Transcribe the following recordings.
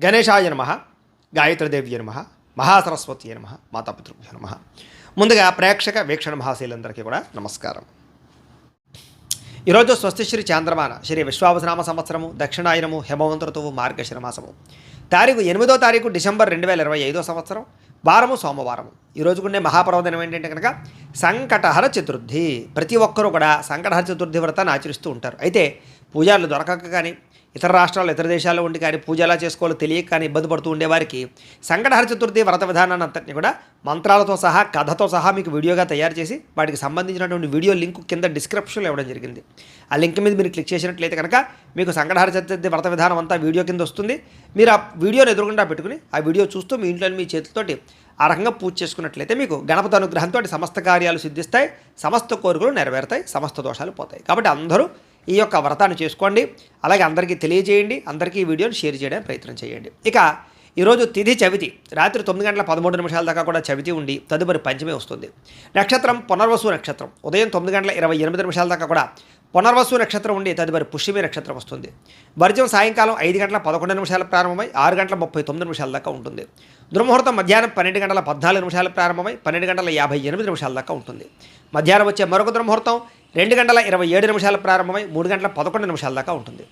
గణేశాయ నమః, గాయత్రీదేవ్య నమః, మహాసరస్వతి నమః, మాతాపితృభ్యో నమః. ముందుగా ప్రేక్షక వీక్షణ మహాశీలందరికీ కూడా నమస్కారం. ఈరోజు స్వస్తిశ్రీ చాంద్రమాన శ్రీ విశ్వావసనామ సంవత్సరము దక్షిణాయనము హేమవంత ఋతువు మార్గశిర మాసము తారీఖు 8వ తారీఖు డిసెంబర్ 2025 సంవత్సరం వారము సోమవారము. ఈరోజు ఉండే మహాపర్వదినం ఏంటంటే కనుక సంకటహర చతుర్థి. ప్రతి ఒక్కరూ కూడా సంకటహర చతుర్థి వ్రతాన్ని ఆచరిస్తూ ఉంటారు. అయితే పూజలు దొరకక కానీ ఇతర రాష్ట్రాల్లో ఇతర దేశాల్లో ఉండి కానీ పూజ ఎలా చేసుకోవాలో తెలియక కానీ ఇబ్బంది పడుతూ ఉండేవారికి సంకటహర చతుర్థి వ్రత విధానాన్ని అంతటిని కూడా మంత్రాలతో సహా కథతో సహా మీకు వీడియోగా తయారు చేసి వాటికి సంబంధించినటువంటి వీడియో లింక్ కింద డిస్క్రిప్షన్లో ఇవ్వడం జరిగింది. ఆ లింక్ మీద మీరు క్లిక్ చేసినట్లయితే కనుక మీకు సంకటహర చతుర్థి వ్రత విధానం అంతా వీడియో కింద వస్తుంది. మీరు ఆ వీడియోని ఎదురుగుండా పెట్టుకుని ఆ వీడియో చూస్తూ మీ ఇంట్లో మీ చేతులతోటి ఆ రకంగా పూజ చేసుకున్నట్లయితే మీకు గణపతి అనుగ్రహంతో సమస్త కార్యాలు సిద్ధిస్తాయి, సమస్త కోరికలు నెరవేరుతాయి, సమస్త దోషాలు పోతాయి. కాబట్టి అందరూ ఈ యొక్క వ్రతాన్ని చేసుకోండి. అలాగే అందరికీ తెలియజేయండి, అందరికీ ఈ వీడియోని షేర్ చేయడానికి ప్రయత్నం చేయండి. ఇక ఈరోజు తిథి చవితి, రాత్రి 9:13 దాకా కూడా చవితి ఉండి తదుపరి పంచమి వస్తుంది. నక్షత్రం పునర్వసు నక్షత్రం, ఉదయం 9:28 దాకా కూడా పునర్వసు నక్షత్రం ఉండి తదుపరి పుష్యమి నక్షత్రం వస్తుంది. వర్జం సాయంకాలం 5:11 ప్రారంభమై 6:39 దాకా ఉంటుంది. దుర్ముహూర్తం మధ్యాహ్నం 12:14 ప్రారంభమై 12:58 దాకా ఉంటుంది. మధ్యాహ్నం వచ్చే మరొక దుర్ముహూర్తం 2:27 ప్రారంభమై 3:11 దాకా ఉంటుంది.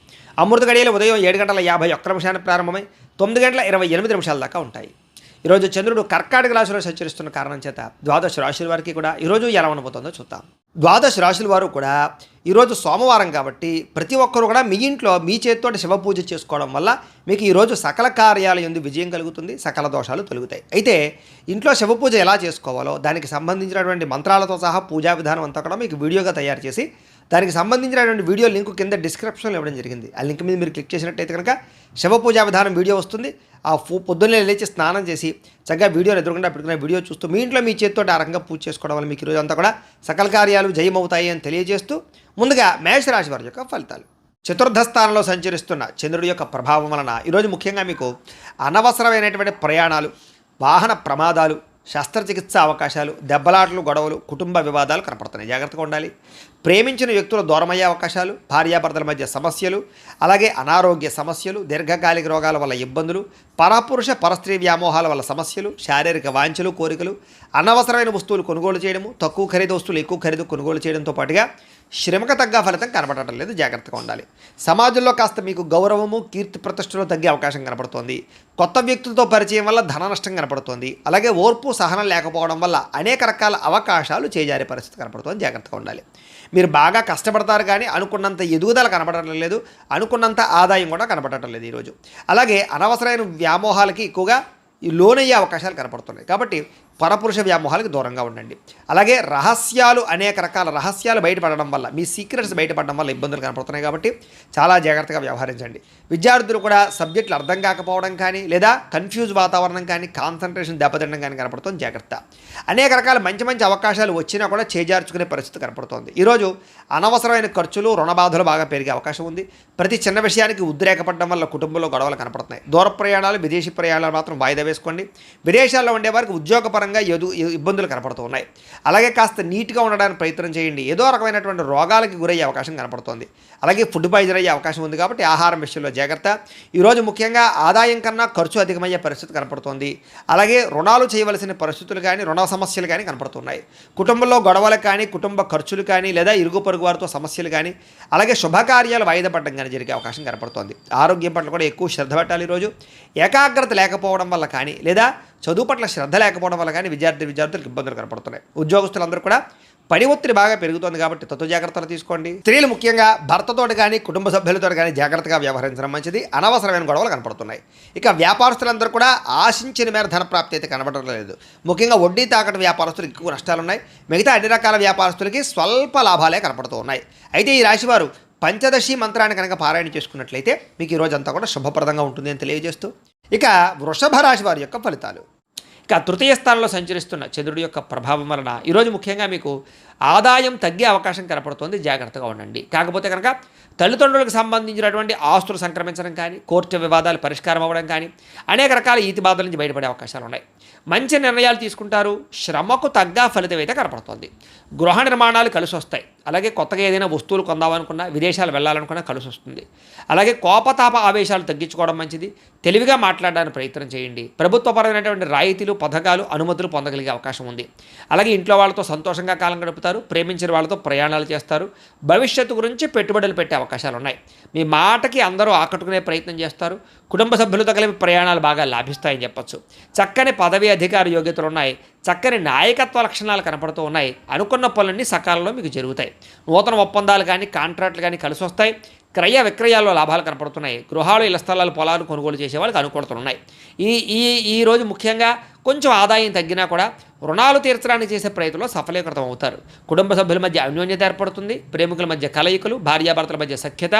అమృత గడియలు ఉదయం 7:51 ప్రారంభమై 9:28 దాకా ఉంటాయి. ఈరోజు చంద్రుడు కర్కాటక రాశిలో సంచరిస్తున్న కారణం చేత ద్వాదశ రాశుల వారికి కూడా ఈరోజు ఎలా ఉండబోతుందో చూద్దాం. ద్వాదశ రాశుల వారు కూడా ఈరోజు సోమవారం కాబట్టి ప్రతి ఒక్కరు కూడా మీ ఇంట్లో మీ చేతితో శివ పూజ చేసుకోవడం వల్ల మీకు ఈరోజు సకల కార్యాల యందు విజయం కలుగుతుంది, సకల దోషాలు తొలగుతాయి. అయితే ఇంట్లో శివ పూజ ఎలా చేసుకోవాలో దానికి సంబంధించినటువంటి మంత్రాలతో సహా పూజా విధానం అంతా కూడా మీకు వీడియోగా తయారు చేసి దానికి సంబంధించినటువంటి వీడియో లింక్ కింద డిస్క్రిప్షన్లో ఇవ్వడం జరిగింది. ఆ లింక్ మీద మీరు క్లిక్ చేసినట్టయితే కనుక శివ పూజా విధానం వీడియో వస్తుంది. ఆ పొద్దున్నే లేచి స్నానం చేసి చక్కగా వీడియోని ఎదురుకుండా పెట్టుకున్న వీడియో చూస్తూ మీ ఇంట్లో మీ చేతితో ఆ రకంగా పూజ చేసుకోవడం వల్ల మీకు ఈరోజు అంతా కూడా సకల కార్యాలు జయమవుతాయి అని తెలియజేస్తూ ముందుగా మేషరాశి వారి యొక్క ఫలితాలు. చతుర్థ స్థానంలో సంచరిస్తున్న చంద్రుడి యొక్క ప్రభావం వలన ఈరోజు ముఖ్యంగా మీకు అనవసరమైనటువంటి ప్రయాణాలు, వాహన ప్రమాదాలు, శస్త్రచికిత్స అవకాశాలు, దెబ్బలాటలు, గొడవలు, కుటుంబ వివాదాలు కనపడుతున్నాయి. జాగ్రత్తగా ఉండాలి. ప్రేమించిన వ్యక్తులు దూరమయ్యే అవకాశాలు, భార్యాభర్తల మధ్య సమస్యలు, అలాగే అనారోగ్య సమస్యలు, దీర్ఘకాలిక రోగాల వల్ల ఇబ్బందులు, పరపురుష పరస్త్రీ వ్యామోహాల వల్ల సమస్యలు, శారీరక వాంఛలు, కోరికలు, అనవసరమైన వస్తువులు కొనుగోలు చేయడము, తక్కువ ఖరీదు వస్తువులు ఎక్కువ ఖరీదు కొనుగోలు చేయడంతో పాటుగా శ్రమకు తగ్గ ఫలితం కనబడటం లేదు. జాగ్రత్తగా ఉండాలి. సమాజంలో కాస్త మీకు గౌరవము, కీర్తి ప్రతిష్టలు తగ్గే అవకాశం కనపడుతోంది. కొత్త వ్యక్తులతో పరిచయం వల్ల ధన నష్టం కనపడుతోంది. అలాగే ఓర్పు సహనం లేకపోవడం వల్ల అనేక రకాల అవకాశాలు చేజారే పరిస్థితి కనపడుతోంది. జాగ్రత్తగా ఉండాలి. మీరు బాగా కష్టపడతారు కానీ అనుకున్నంత ఎదుగుదల కనపడటం లేదు, అనుకున్నంత ఆదాయం కూడా కనపడటం లేదు ఈరోజు. అలాగే అనవసరమైన వ్యామోహాలకి ఎక్కువగా ఈ లోనయ్యే అవకాశాలు కనపడుతున్నాయి. కాబట్టి పరపురుష వ్యామోహాలకు దూరంగా ఉండండి. అలాగే రహస్యాలు, అనేక రకాల రహస్యాలు బయటపడడం వల్ల, మీ సీక్రెట్స్ బయటపడడం వల్ల ఇబ్బందులు కనపడుతున్నాయి. కాబట్టి చాలా జాగ్రత్తగా వ్యవహరించండి. విద్యార్థులు కూడా సబ్జెక్టులు అర్థం కాకపోవడం కానీ లేదా కన్ఫ్యూజ్ వాతావరణం కానీ, కాన్సన్ట్రేషన్ దెబ్బతినడం కానీ కనపడుతుంది. జాగ్రత్త. అనేక రకాల మంచి మంచి అవకాశాలు వచ్చినా కూడా చేజార్చుకునే పరిస్థితి కనపడుతోంది. ఈరోజు అనవసరమైన ఖర్చులు, రుణబాధలు బాగా పెరిగే అవకాశం ఉంది. ప్రతి చిన్న విషయానికి ఉద్రేకపడడం వల్ల కుటుంబంలో గొడవలు కనపడుతున్నాయి. దూర ప్రయాణాలు, విదేశీ ప్రయాణాలు మాత్రం వాయిదా వేసుకోండి. విదేశాల్లో ఉండే వారికి ఉద్యోగపరంగా ఇబ్బందులు కనపడుతూ ఉన్నాయి. అలాగే కాస్త నీట్గా ఉండడానికి ప్రయత్నం చేయండి. ఏదో రకమైనటువంటి రోగాలకి గురయ్యే అవకాశం కనపడుతోంది. అలాగే ఫుడ్ పాయిజన్ అయ్యే అవకాశం ఉంది. కాబట్టి ఆహారం విషయంలో జాగ్రత్త. ఈరోజు ముఖ్యంగా ఆదాయం కన్నా ఖర్చు అధికమయ్యే పరిస్థితి కనపడుతోంది. అలాగే రుణాలు చేయవలసిన పరిస్థితులు కానీ, రుణ సమస్యలు కానీ కనపడుతున్నాయి. కుటుంబంలో గొడవలు కానీ, కుటుంబ ఖర్చులు కానీ, లేదా ఇరుగు పొరుగు వారితో సమస్యలు కానీ, అలాగే శుభకార్యాలు వాయిదా పడడం కానీ జరిగే అవకాశం కనపడుతోంది. ఆరోగ్యం పట్ల కూడా ఎక్కువ శ్రద్ధ పెట్టాలి. ఈరోజు ఏకాగ్రత లేకపోవడం వల్ల కానీ, లేదా చదువు పట్ల శ్రద్ధ లేకపోవడం వల్ల కానీ విద్యార్థులకు ఇబ్బందులు కనపడుతున్నాయి. ఉద్యోగస్తులందరూ కూడా పని ఒత్తిడి బాగా పెరుగుతుంది. కాబట్టి తత్వ జాగ్రత్తలు తీసుకోండి. స్త్రీలు ముఖ్యంగా భర్తతో కానీ కుటుంబ సభ్యులతో కానీ జాగ్రత్తగా వ్యవహరించడం మంచిది. అనవసరమైన గొడవలు కనపడుతున్నాయి. ఇక వ్యాపారస్తులందరూ కూడా ఆశించిన మేర ధన ప్రాప్తి అయితే కనబడడం లేదు. ముఖ్యంగా వడ్డీ తాకట్టు వ్యాపారస్తులకు ఎక్కువ నష్టాలు ఉన్నాయి. మిగతా అన్ని రకాల వ్యాపారస్తులకి స్వల్ప లాభాలే కనపడుతూ ఉన్నాయి. అయితే ఈ రాశివారు పంచదశి మంత్రాన్ని కనుక పారాయణ చేసుకున్నట్లయితే మీకు ఈ రోజంతా కూడా శుభప్రదంగా ఉంటుంది అని తెలియజేస్తూ ఇక వృషభ రాశి వారి యొక్క ఫలితాలు. ఇక తృతీయ స్థానంలో సంచరిస్తున్న చంద్రుడి యొక్క ప్రభావం వలన ఈరోజు ముఖ్యంగా మీకు ఆదాయం తగ్గే అవకాశం కనపడుతుంది. జాగ్రత్తగా ఉండండి. కాకపోతే కనుక తల్లిదండ్రులకు సంబంధించినటువంటి ఆస్తులు సంక్రమించడం కానీ, కోర్టు వివాదాలు పరిష్కారం అవ్వడం కానీ, అనేక రకాల ఈతి బాధల నుంచి బయటపడే అవకాశాలు ఉన్నాయి. మంచి నిర్ణయాలు తీసుకుంటారు. శ్రమకు తగ్గ ఫలితం అయితే కనపడుతుంది. గృహ నిర్మాణాలు కలిసి వస్తాయి. అలాగే కొత్తగా ఏదైనా వస్తువులు కొందామనుకున్నా, విదేశాలు వెళ్ళాలనుకున్నా కలిసి వస్తుంది. అలాగే కోపతాప ఆవేశాలు తగ్గించుకోవడం మంచిది. తెలివిగా మాట్లాడడానికి ప్రయత్నం చేయండి. ప్రభుత్వపరమైనటువంటి రాయితీలు, పథకాలు, అనుమతులు పొందగలిగే అవకాశం ఉంది. అలాగే ఇంట్లో వాళ్ళతో సంతోషంగా కాలం గడుపుతారు. ప్రేమించిన వాళ్ళతో ప్రయాణాలు చేస్తారు. భవిష్యత్తు గురించి పెట్టుబడులు పెట్టే అవకాశాలు ఉన్నాయి. మీ మాటకి అందరూ ఆకట్టుకునే ప్రయత్నం చేస్తారు. కుటుంబ సభ్యులతో కలిపి ప్రయాణాలు బాగా లాభిస్తాయని చెప్పొచ్చు. చక్కని పదవి అధికార యోగ్యతలు ఉన్నాయి. చక్కని నాయకత్వ లక్షణాలు కనపడుతూ ఉన్నాయి. అనుకున్న పనులన్నీ సకాలంలో మీకు జరుగుతాయి. నూతన ఒప్పందాలు కానీ, కాంట్రాక్టులు కానీ కలిసి వస్తాయి. క్రయ విక్రయాల్లో లాభాలు కనపడుతున్నాయి. గృహాలు, ఇళ్ల స్థలాలు, పొలాలు కొనుగోలు చేసే వాళ్ళకి అనుకూలతలు ఉన్నాయి. ఈ ఈ ఈరోజు ముఖ్యంగా కొంచెం ఆదాయం తగ్గినా కూడా రుణాలు తీర్చడానికి చేసే ప్రయత్నంలో సఫలీకృతం అవుతారు. కుటుంబ సభ్యుల మధ్య అన్యోన్యత ఏర్పడుతుంది. ప్రేమికుల మధ్య కలయికలు, భార్యాభర్తల మధ్య సఖ్యత,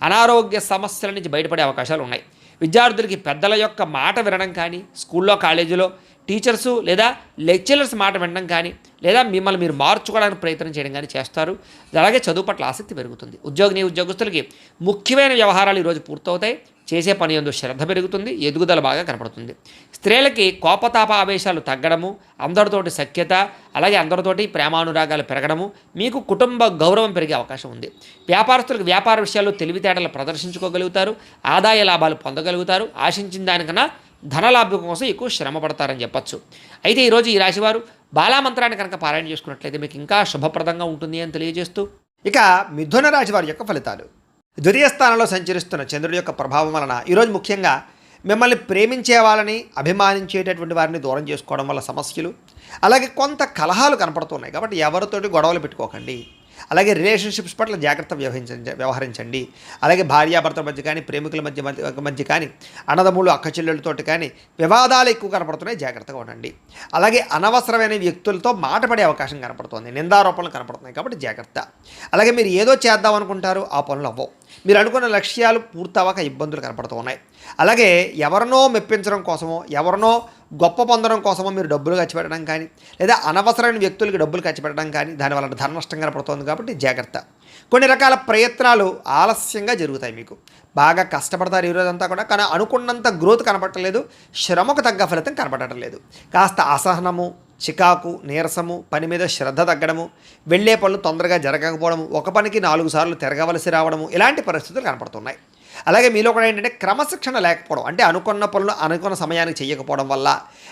అనారోగ్య సమస్యల నుంచి బయటపడే అవకాశాలు ఉన్నాయి. విద్యార్థులకి పెద్దల యొక్క మాట వినడం కానీ, స్కూల్లో, కాలేజీలో టీచర్సు లేదా లెక్చరర్స్ మాట వినడం కానీ, లేదా మిమ్మల్ని మీరు మార్చుకోవడానికి ప్రయత్నం చేయడం కానీ చేస్తారు. అలాగే చదువు పట్ల ఆసక్తి పెరుగుతుంది. ఉద్యోగస్తులకి ముఖ్యమైన వ్యవహారాలు ఈరోజు పూర్తవుతాయి. చేసే పని యందు శ్రద్ధ పెరుగుతుంది. ఎదుగుదల బాగా కనపడుతుంది. స్త్రీలకి కోపతాప ఆవేశాలు తగ్గడము, అందరితోటి సఖ్యత, అలాగే అందరితోటి ప్రేమానురాగాలు పెరగడము, మీకు కుటుంబ గౌరవం పెరిగే అవకాశం ఉంది. వ్యాపారస్తులకు వ్యాపార విషయాల్లో తెలివితేటలు ప్రదర్శించుకోగలుగుతారు. ఆదాయ లాభాలు పొందగలుగుతారు. ఆశించిన దానికన్నా ధనలాభం కోసం ఎక్కువ శ్రమ పడతారని చెప్పచ్చు. అయితే ఈరోజు ఈ రాశివారు బాలామంత్రాన్ని కనుక పారాయణ చేసుకున్నట్లయితే మీకు ఇంకా శుభప్రదంగా ఉంటుంది అని తెలియజేస్తూ, ఇక మిథున రాశి వారి యొక్క ఫలితాలు. ద్వితీయ స్థానంలో సంచరిస్తున్న చంద్రుడి యొక్క ప్రభావం వలన ఈరోజు ముఖ్యంగా మిమ్మల్ని ప్రేమించే వాళ్ళని, అభిమానించేటటువంటి వారిని దూరం చేసుకోవడం వల్ల సమస్యలు, అలాగే కొంత కలహాలు కనపడుతున్నాయి. కాబట్టి ఎవరితోటి గొడవలు పెట్టుకోకండి. అలాగే రిలేషన్షిప్స్ పట్ల జాగ్రత్త వ్యవహరించండి. అలాగే భార్యాభర్తల మధ్య కానీ, ప్రేమికుల మధ్య కానీ, అన్నదమ్ములు, అక్క చెల్లెళ్ళతోటి కానీ వివాదాలు ఎక్కువ కనపడుతున్నాయి. జాగ్రత్తగా ఉండండి. అలాగే అనవసరమైన వ్యక్తులతో మాట పడే అవకాశం కనపడుతుంది. నిందారోపణలు కనపడుతున్నాయి. కాబట్టి జాగ్రత్త. అలాగే మీరు ఏదో చేద్దాం అనుకుంటారు, ఆ పనులు అవ్వవు. మీరు అనుకున్న లక్ష్యాలు పూర్తవక ఇబ్బందులు కనపడుతూ ఉన్నాయి. అలాగే ఎవరినో మెప్పించడం కోసమో, ఎవరినో గొప్ప పొందడం కోసమో మీరు డబ్బులు ఖర్చు పెట్టడం కానీ, లేదా అనవసరమైన వ్యక్తులకి డబ్బులు ఖర్చు పెట్టడం కానీ, దానివల్ల ధన నష్టం కనపడుతుంది. కాబట్టి జాగ్రత్త. కొన్ని రకాల ప్రయత్నాలు ఆలస్యంగా జరుగుతాయి. మీకు బాగా కష్టపడతారు ఈరోజంతా కూడా, కానీ అనుకున్నంత గ్రోత్ కనపడలేదు. శ్రమకు తగ్గ ఫలితం కనపడటం లేదు. కాస్త అసహనము, చికాకు, నీరసము, పని మీద శ్రద్ధ తగ్గడము, వెళ్ళే పనులు తొందరగా జరగకపోవడము, ఒక పనికి 4 సార్లు తిరగవలసి రావడము, ఇలాంటి పరిస్థితులు కనపడుతున్నాయి. అలాగే మీలో కూడా ఏంటంటే క్రమశిక్షణ లేకపోవడం, అంటే అనుకున్న పనులు అనుకున్న సమయానికి చేయకపోవడం వల్ల,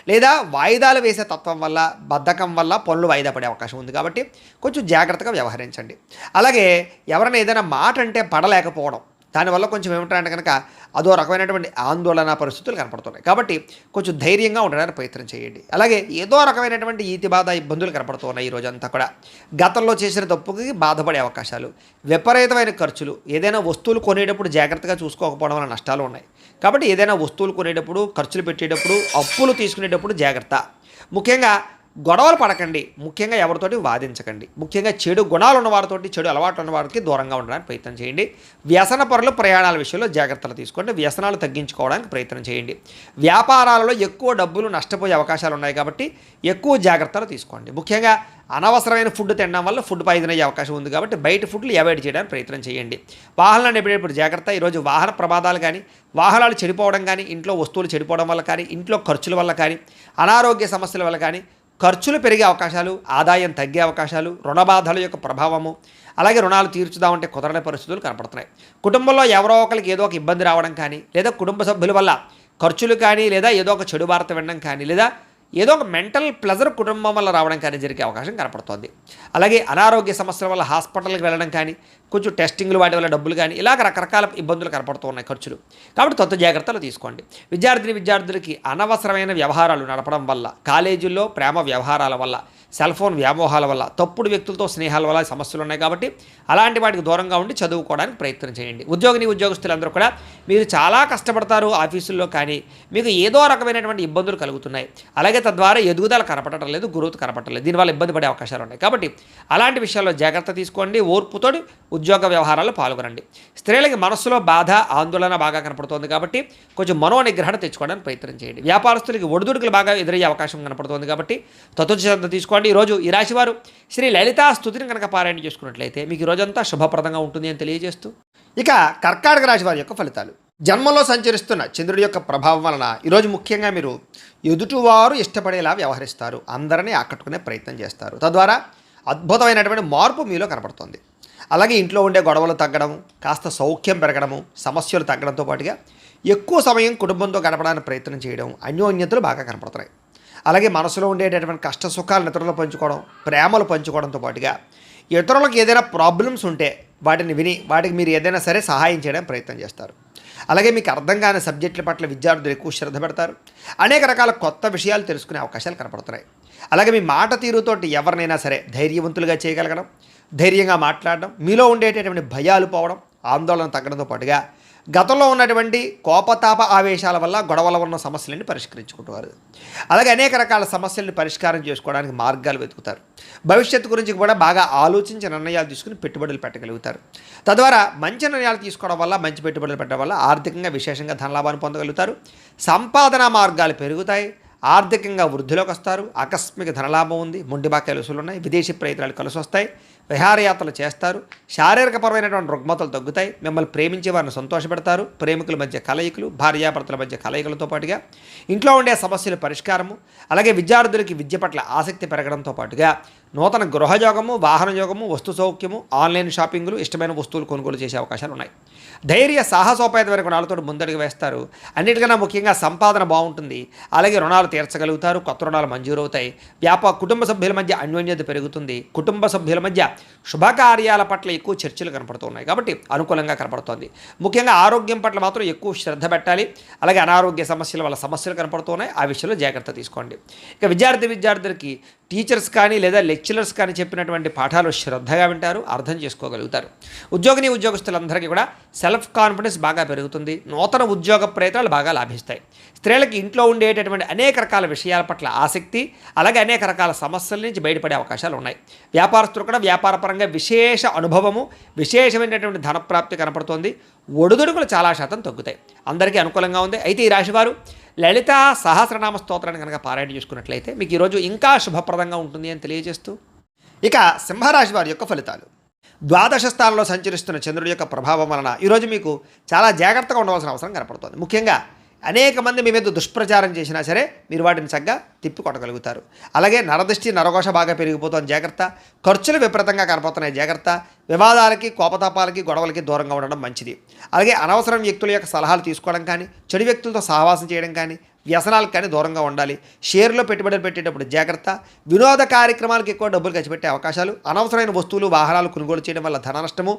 లేదా వాయిదాలు వేసే తత్వం వల్ల, బద్ధకం వల్ల పనులు వాయిదా పడే అవకాశం ఉంది. కాబట్టి కొంచెం జాగ్రత్తగా వ్యవహరించండి. అలాగే ఎవరైనా ఏదైనా మాట అంటే పడలేకపోవడం, దానివల్ల కొంచెం ఏమిటంటే కనుక అదో రకమైనటువంటి ఆందోళన పరిస్థితులు కనపడుతున్నాయి. కాబట్టి కొంచెం ధైర్యంగా ఉండడానికి ప్రయత్నం చేయండి. అలాగే ఏదో రకమైనటువంటి ఈతి బాధ, ఇబ్బందులు కనపడుతున్నాయి ఈ రోజంతా కూడా. గతంలో చేసిన తప్పుకి బాధపడే అవకాశాలు, విపరీతమైన ఖర్చులు, ఏదైనా వస్తువులు కొనేటప్పుడు జాగ్రత్తగా చూసుకోకపోవడం వల్ల నష్టాలు ఉన్నాయి. కాబట్టి ఏదైనా వస్తువులు కొనేటప్పుడు, ఖర్చులు పెట్టేటప్పుడు, అప్పులు తీసుకునేటప్పుడు జాగ్రత్త. ముఖ్యంగా గొడవలు పడకండి. ముఖ్యంగా ఎవరితోటి వాదించకండి. ముఖ్యంగా చెడు గుణాలు ఉన్నవారితోటి, చెడు అలవాట్లు ఉన్నవారికి దూరంగా ఉండడానికి ప్రయత్నం చేయండి. వ్యసన పరులు ప్రయాణాల విషయంలో జాగ్రత్తలు తీసుకోండి. వ్యసనాలు తగ్గించుకోవడానికి ప్రయత్నం చేయండి. వ్యాపారాలలో ఎక్కువ డబ్బులు నష్టపోయే అవకాశాలు ఉన్నాయి. కాబట్టి ఎక్కువ జాగ్రత్తలు తీసుకోండి. ముఖ్యంగా అనవసరమైన ఫుడ్ తినడం వల్ల ఫుడ్ పాయిజన్ అయ్యే అవకాశం ఉంది. కాబట్టి బయట ఫుడ్లు అవాయిడ్ చేయడానికి ప్రయత్నం చేయండి. వాహనాలు నడిపేటప్పుడు జాగ్రత్త. ఈరోజు వాహన ప్రమాదాలు కానీ, వాహనాలు చెడిపోవడం కానీ, ఇంట్లో వస్తువులు చెడిపోవడం వల్ల కానీ, ఇంట్లో ఖర్చుల వల్ల కానీ, అనారోగ్య సమస్యల వల్ల కానీ ఖర్చులు పెరిగే అవకాశాలు, ఆదాయం తగ్గే అవకాశాలు, రుణబాధల యొక్క ప్రభావము, అలాగే రుణాలు తీర్చుదామంటే కుదరని పరిస్థితులు కనపడుతున్నాయి. కుటుంబంలో ఎవరో ఒకరికి ఏదో ఒక ఇబ్బంది రావడం కానీ, లేదా కుటుంబ సభ్యుల వల్ల ఖర్చులు కానీ, లేదా ఏదో ఒక చెడు వార్త వినడం కానీ, లేదా ఏదో ఒక మెంటల్ ప్లెజర్ కుటుంబం వల్ల రావడం కానీ జరిగే అవకాశం కనపడుతోంది. అలాగే అనారోగ్య సమస్యల వల్ల హాస్పిటల్కి వెళ్ళడం కానీ, కొంచెం టెస్టింగ్లు వాటి వల్ల డబ్బులు కానీ, ఇలాగ రకరకాల ఇబ్బందులు కనపడుతూ ఉన్నాయి, ఖర్చులు. కాబట్టి కొత్త జాగ్రత్తలు తీసుకోండి. విద్యార్థులకి అనవసరమైన వ్యవహారాలు నడపడం వల్ల, కాలేజీల్లో ప్రేమ వ్యవహారాల వల్ల, సెల్ ఫోన్ వ్యామోహాల వల్ల, తప్పుడు వ్యక్తులతో స్నేహాల వల్ల సమస్యలు ఉన్నాయి. కాబట్టి అలాంటి వాటికి దూరంగా ఉండి చదువుకోవడానికి ప్రయత్నం చేయండి. ఉద్యోగస్తులందరూ కూడా మీరు చాలా కష్టపడతారు ఆఫీసుల్లో, కానీ మీకు ఏదో రకమైనటువంటి ఇబ్బందులు కలుగుతున్నాయి. అలాగే తద్వారా ఎదుగుదల కనపడటం లేదు, గ్రోత్ కనపడటం లేదు. దీనివల్ల ఇబ్బంది పడే అవకాశాలు ఉన్నాయి. కాబట్టి అలాంటి విషయాల్లో జాగ్రత్త తీసుకోండి. ఓర్పుతోటి ఉద్యోగ వ్యవహారాల్లో పాల్గొనండి. స్త్రీలకి మనస్సులో బాధ, ఆందోళన బాగా కనపడుతోంది. కాబట్టి కొంచెం మనోనిగ్రహణ తెచ్చుకోవడానికి ప్రయత్నం చేయండి. వ్యాపారస్తులకి ఒడిదుడుకులు బాగా ఎదురయ్యే అవకాశం కనపడుతోంది. కాబట్టి తత్వశ్రద్ధ తీసుకోండి. ఈరోజు ఈ రాశివారు శ్రీ లలితా స్తుతిని కనుక పారాయణ చేసుకున్నట్లయితే మీకు రోజంతా శుభప్రదంగా ఉంటుంది అని తెలియజేస్తూ, ఇక కర్కాటక రాశి వారి యొక్క ఫలితాలు. జన్మలో సంచరిస్తున్న చంద్రుడి యొక్క ప్రభావం వలన ఈరోజు ముఖ్యంగా మీరు ఎదుటివారు ఇష్టపడేలా వ్యవహరిస్తారు. అందరినీ ఆకట్టుకునే ప్రయత్నం చేస్తారు. తద్వారా అద్భుతమైనటువంటి మార్పు మీలో కనపడుతుంది. అలాగే ఇంట్లో ఉండే గొడవలు తగ్గడం, కాస్త సౌఖ్యం పెరగడము, సమస్యలు తగ్గడంతో పాటుగా ఎక్కువ సమయం కుటుంబంతో గడపడానికి ప్రయత్నం చేయడం, అన్యోన్యతలు బాగా కనపడుతున్నాయి. అలాగే మనసులో ఉండేటటువంటి కష్ట సుఖాలను ఇతరులు పంచుకోవడం, ప్రేమలు పంచుకోవడంతో పాటుగా ఇతరులకు ఏదైనా ప్రాబ్లమ్స్ ఉంటే వాటిని విని వాటికి మీరు ఏదైనా సరే సహాయం చేయడానికి ప్రయత్నం చేస్తారు. అలాగే మీకు అర్థం కాని సబ్జెక్టుల పట్ల విద్యార్థులు ఎక్కువ శ్రద్ధ పెడతారు. అనేక రకాల కొత్త విషయాలు తెలుసుకునే అవకాశాలు కనపడుతున్నాయి. అలాగే మీ మాట తీరుతోటి ఎవరినైనా సరే ధైర్యవంతులుగా చేయగలగడం, ధైర్యంగా మాట్లాడడం, మీలో ఉండేటటువంటి భయాలు పోవడం, ఆందోళన తగ్గడంతో పాటుగా గతంలో ఉన్నటువంటి కోపతాప ఆవేశాల వల్ల గొడవల ఉన్న సమస్యలన్నీ పరిష్కరించుకుంటారు. అలాగే అనేక రకాల సమస్యలను పరిష్కారం చేసుకోవడానికి మార్గాలు వెతుకుతారు. భవిష్యత్తు గురించి కూడా బాగా ఆలోచించి నిర్ణయాలు తీసుకుని పెట్టుబడులు పెట్టగలుగుతారు. తద్వారా మంచి నిర్ణయాలు తీసుకోవడం వల్ల, మంచి పెట్టుబడులు పెట్టడం వల్ల ఆర్థికంగా విశేషంగా ధనలాభాన్ని పొందగలుగుతారు. సంపాదన మార్గాలు పెరుగుతాయి. ఆర్థికంగా వృద్ధిలోకి వస్తారు. ఆకస్మిక ధనలాభం ఉంది. మొండి బాకాయలు వసూలు ఉన్నాయి. విదేశీ ప్రయత్నాలు కలిసి వస్తాయి. విహారయాత్రలు చేస్తారు. శారీరకపరమైనటువంటి రుగ్మతలు తగ్గుతాయి. మిమ్మల్ని ప్రేమించే వారిని సంతోషపెడతారు. ప్రేమికుల మధ్య కలయికలు, భార్యాభర్తల మధ్య కలయికలతో పాటుగా ఇంట్లో ఉండే సమస్యల పరిష్కారము, అలాగే విద్యార్థులకి విద్య పట్ల ఆసక్తి పెరగడంతో పాటుగా నూతన గృహయోగము, వాహన యోగము, వస్తు సౌఖ్యము, ఆన్లైన్ షాపింగ్లు, ఇష్టమైన వస్తువులు కొనుగోలు చేసే అవకాశాలు ఉన్నాయి. ధైర్య సాహసోపేతమైన గుణాలతో ముందడుగు వేస్తారు. అన్నిటికన్నా ముఖ్యంగా సంపాదన బాగుంటుంది. అలాగే రుణాలు తీర్చగలుగుతారు. కొత్త రుణాలు మంజూరవుతాయి. కుటుంబ సభ్యుల మధ్య అన్యోన్యత పెరుగుతుంది. కుటుంబ సభ్యుల మధ్య శుభకార్యాల పట్ల ఎక్కువ చర్చలు కనపడుతున్నాయి కాబట్టి అనుకూలంగా కనపడుతోంది. ముఖ్యంగా ఆరోగ్యం పట్ల మాత్రం ఎక్కువ శ్రద్ధ పెట్టాలి. అలాగే అనారోగ్య సమస్యల వల్ల సమస్యలు కనపడుతున్నాయి. ఆ విషయంలో జాగ్రత్త తీసుకోండి. ఇక విద్యార్థులకి టీచర్స్ కానీ లేదా లెక్చరర్స్ కానీ చెప్పినటువంటి పాఠాలు శ్రద్ధగా వింటారు, అర్థం చేసుకోగలుగుతారు. ఉద్యోగస్తులందరికీ కూడా సెల్ఫ్ కాన్ఫిడెన్స్ బాగా పెరుగుతుంది. నూతన ఉద్యోగ ప్రయత్నాలు బాగా లాభిస్తాయి. స్త్రీలకి ఇంట్లో ఉండేటటువంటి అనేక రకాల విషయాల పట్ల ఆసక్తి, అలాగే అనేక రకాల సమస్యల నుంచి బయటపడే అవకాశాలు ఉన్నాయి. వ్యాపారస్తులు కూడా వ్యాపారపరంగా విశేష అనుభవము, విశేషమైనటువంటి ధనప్రాప్తి కనపడుతోంది. ఒడిదుడుకులు చాలా శాతం తగ్గుతాయి. అందరికీ అనుకూలంగా ఉంది. అయితే ఈ రాశివారు లలిత సహస్రనామ స్తోత్రాన్ని కనుక పారాయణ చేసుకున్నట్లయితే మీకు ఈరోజు ఇంకా శుభప్రదంగా ఉంటుంది అని తెలియజేస్తూ, ఇక సింహరాశి వారి యొక్క ఫలితాలు. ద్వాదశ స్థానంలో సంచరిస్తున్న చంద్రుడి యొక్క ప్రభావం వలన ఈరోజు మీకు చాలా జాగ్రత్తగా ఉండవలసిన అవసరం కనపడుతుంది. ముఖ్యంగా అనేక మంది మీ మీద దుష్ప్రచారం చేసినా సరే మీరు వాటిని చక్కగా తిప్పి కొట్టగలుగుతారు. అలాగే నరదృష్టి, నరఘోష బాగా పెరిగిపోతుంది, జాగ్రత్త. ఖర్చులు విపరీతంగా కనపడుతున్నాయి, జాగ్రత్త. వివాదాలకి, కోపతాపాలకి, గొడవలకి దూరంగా ఉండడం మంచిది. అలాగే అనవసరం వ్యక్తుల యొక్క సలహాలు తీసుకోవడం కానీ, చెడు వ్యక్తులతో సహవాసం చేయడం కానీ, వ్యసనాలకు కానీ దూరంగా ఉండాలి. షేర్లో పెట్టుబడులు పెట్టేటప్పుడు జాగ్రత్త. వినోద కార్యక్రమాలకు ఎక్కువ డబ్బులు ఖర్చు పెట్టే అవకాశాలు, అనవసరమైన వస్తువులు, వాహనాలు కొనుగోలు చేయడం వల్ల ధన నష్టము,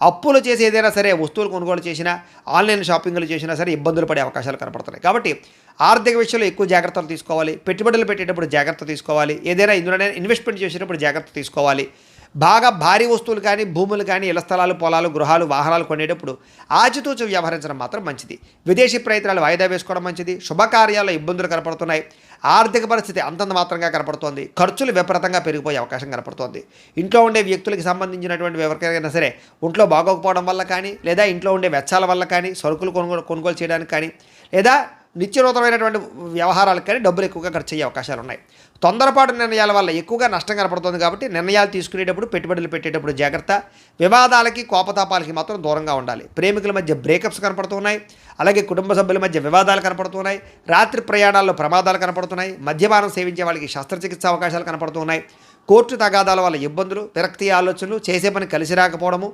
అప్పులు చేసి ఏదైనా సరే వస్తువులు కొనుగోలు చేసినా, ఆన్లైన్ షాపింగ్లు చేసినా సరే ఇబ్బందులు పడే అవకాశాలు కనపడుతున్నాయి. కాబట్టి ఆర్థిక విషయంలో ఎక్కువ జాగ్రత్తలు తీసుకోవాలి. పెట్టుబడులు పెట్టేటప్పుడు జాగ్రత్త తీసుకోవాలి. ఏదైనా ఇందులోనే ఇన్వెస్ట్మెంట్ చేసేటప్పుడు జాగ్రత్త తీసుకోవాలి. బాగా భారీ వస్తువులు కానీ, భూములు కానీ, ఇళ్ల స్థలాలు, పొలాలు, గృహాలు, వాహనాలు కొనేటప్పుడు ఆచితూచి వ్యవహరించడం మాత్రం మంచిది. విదేశీ ప్రయత్నాలు వాయిదా వేసుకోవడం మంచిది. శుభకార్యాల్లో ఇబ్బందులు కనపడుతున్నాయి. ఆర్థిక పరిస్థితి అంతంత మాత్రంగా కనపడుతోంది. ఖర్చులు విపరీతంగా పెరిగిపోయే అవకాశం కనపడుతోంది. ఇంట్లో ఉండే వ్యక్తులకి సంబంధించినటువంటి ఎవరికైనా సరే ఒంట్లో బాగోకపోవడం వల్ల కానీ, లేదా ఇంట్లో ఉండే వెచ్చాల వల్ల కానీ, సరుకులు కొనుగోలు చేయడానికి కానీ, లేదా నిత్యనూతనమైనటువంటి వ్యవహారాలకు కానీ డబ్బులు ఎక్కువగా ఖర్చు అయ్యే అవకాశాలు ఉన్నాయి. తొందరపాటు నిర్ణయాల వల్ల ఎక్కువగా నష్టం కనపడుతుంది కాబట్టి నిర్ణయాలు తీసుకునేటప్పుడు, పెట్టుబడులు పెట్టేటప్పుడు జాగ్రత్త. వివాదాలకి, కోపతాపాలకి మాత్రం దూరంగా ఉండాలి. ప్రేమికుల మధ్య బ్రేకప్స్ కనపడుతున్నాయి. అలాగే కుటుంబ సభ్యుల మధ్య వివాదాలు కనపడుతున్నాయి. రాత్రి ప్రయాణాల్లో ప్రమాదాలు కనపడుతున్నాయి. మద్యపానం సేవించే వాళ్ళకి శస్త్రచికిత్స అవకాశాలు కనపడుతున్నాయి. కోర్టు తగాదాల వల్ల ఇబ్బందులు, విరక్తి ఆలోచనలు, చేసే పని కలిసి రాకపోవడము,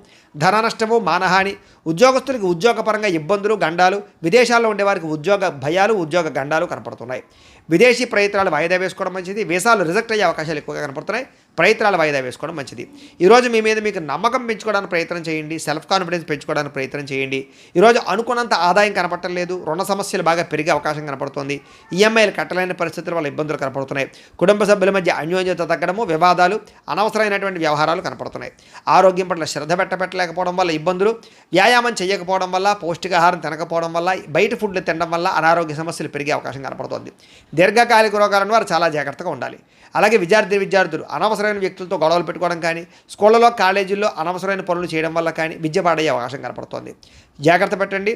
ధన నష్టము, మానహాని, ఉద్యోగస్తులకి ఉద్యోగపరంగా ఇబ్బందులు, గండాలు, విదేశాల్లో ఉండేవారికి ఉద్యోగ భయాలు, ఉద్యోగ గండాలు కనపడుతున్నాయి. విదేశీ ప్రయత్నాలు వాయిదా వేసుకోవడం మంచిది. వీసాలు రిజెక్ట్ అయ్యే అవకాశాలు ఎక్కువగా కనపడుతున్నాయి. ప్రయత్నాలు వాయిదా వేసుకోవడం మంచిది. ఈరోజు మీ మీద మీకు నమ్మకం పెంచుకోవడానికి ప్రయత్నం చేయండి. సెల్ఫ్ కాన్ఫిడెన్స్ పెంచుకోవడానికి ప్రయత్నం చేయండి. ఈరోజు అనుకున్నంత ఆదాయం కనపడటం లేదు. రుణ సమస్యలు బాగా పెరిగే అవకాశం కనపడుతుంది. ఈఎంఐలు కట్టలేని పరిస్థితుల వల్ల ఇబ్బందులు కనపడుతున్నాయి. కుటుంబ సభ్యుల మధ్య అన్యోన్యత తగ్గడము, వివాదాలు, అనవసరమైనటువంటి వ్యవహారాలు కనపడుతున్నాయి. ఆరోగ్యం పట్ల శ్రద్ధ పెట్టలేకపోవడం వల్ల ఇబ్బందులు, వ్యాయామం చేయకపోవడం వల్ల, పౌష్టికాహారం తినకపోవడం వల్ల, బయట ఫుడ్లు తినడం వల్ల అనారోగ్య సమస్యలు పెరిగే అవకాశం కనపడుతుంది. దీర్ఘకాలిక రోగాలను వారు చాలా జాగ్రత్తగా ఉండాలి. అలాగే విద్యార్థులు అనవసరమైన వ్యక్తులతో గొడవలు పెట్టుకోవడం కానీ, స్కూళ్ళలో, కాలేజీల్లో అనవసరమైన పనులు చేయడం వల్ల కానీ విద్య పాడయ్యే అవకాశం కనపడుతోంది. జాగ్రత్త పెట్టండి.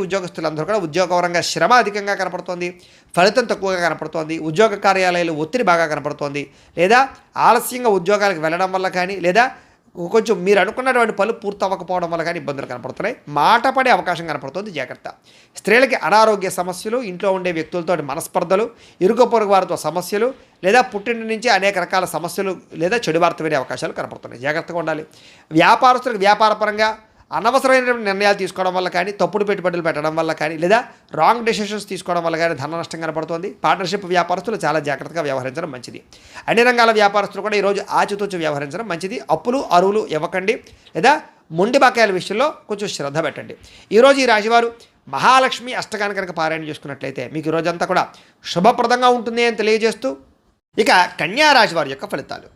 ఉద్యోగస్తులందరూ కూడా ఉద్యోగపరంగా శ్రమ అధికంగా కనపడుతోంది. ఫలితం తక్కువగా కనపడుతోంది. ఉద్యోగ కార్యాలయాలు ఒత్తిడి బాగా కనపడుతోంది. లేదా ఆలస్యంగా ఉద్యోగాలకు వెళ్ళడం వల్ల కానీ, లేదా కొంచెం మీరు అనుకున్నటువంటి పనులు పూర్తి అవ్వకపోవడం వల్ల కానీ ఇబ్బందులు కనపడుతున్నాయి. మాట పడే అవకాశం కనపడుతుంది, జాగ్రత్త. స్త్రీలకి అనారోగ్య సమస్యలు, ఇంట్లో ఉండే వ్యక్తులతో మనస్పర్ధలు, ఇరుగు పొరుగు వారితో సమస్యలు, లేదా పుట్టింటి నుంచి అనేక రకాల సమస్యలు లేదా చెడు వార్త వినే అవకాశాలు కనపడుతున్నాయి. జాగ్రత్తగా ఉండాలి. వ్యాపారస్తులకు వ్యాపారపరంగా అనవసరమైనటువంటి నిర్ణయాలు తీసుకోవడం వల్ల కానీ, తప్పుడు పెట్టుబడులు పెట్టడం వల్ల కానీ, లేదా రాంగ్ డెసిషన్స్ తీసుకోవడం వల్ల కానీ ధన నష్టం కనపడుతుంది. పార్ట్నర్షిప్ వ్యాపారస్తులు చాలా జాగ్రత్తగా వ్యవహరించడం మంచిది. అన్ని రంగాల వ్యాపారస్తులు కూడా ఈరోజు ఆచితూచి వ్యవహరించడం మంచిది. అప్పులు అరువులు ఇవ్వకండి, లేదా మొండి బకాయిల విషయంలో కొంచెం శ్రద్ధ పెట్టండి. ఈరోజు ఈ రాశివారు మహాలక్ష్మి అష్టకాన్ని కనుక పారాయణ చేసుకున్నట్లయితే మీకు ఈ రోజంతా కూడా శుభప్రదంగా ఉంటుంది అని తెలియజేస్తూ, ఇక కన్యా రాశి వారి యొక్క ఫలితాలు.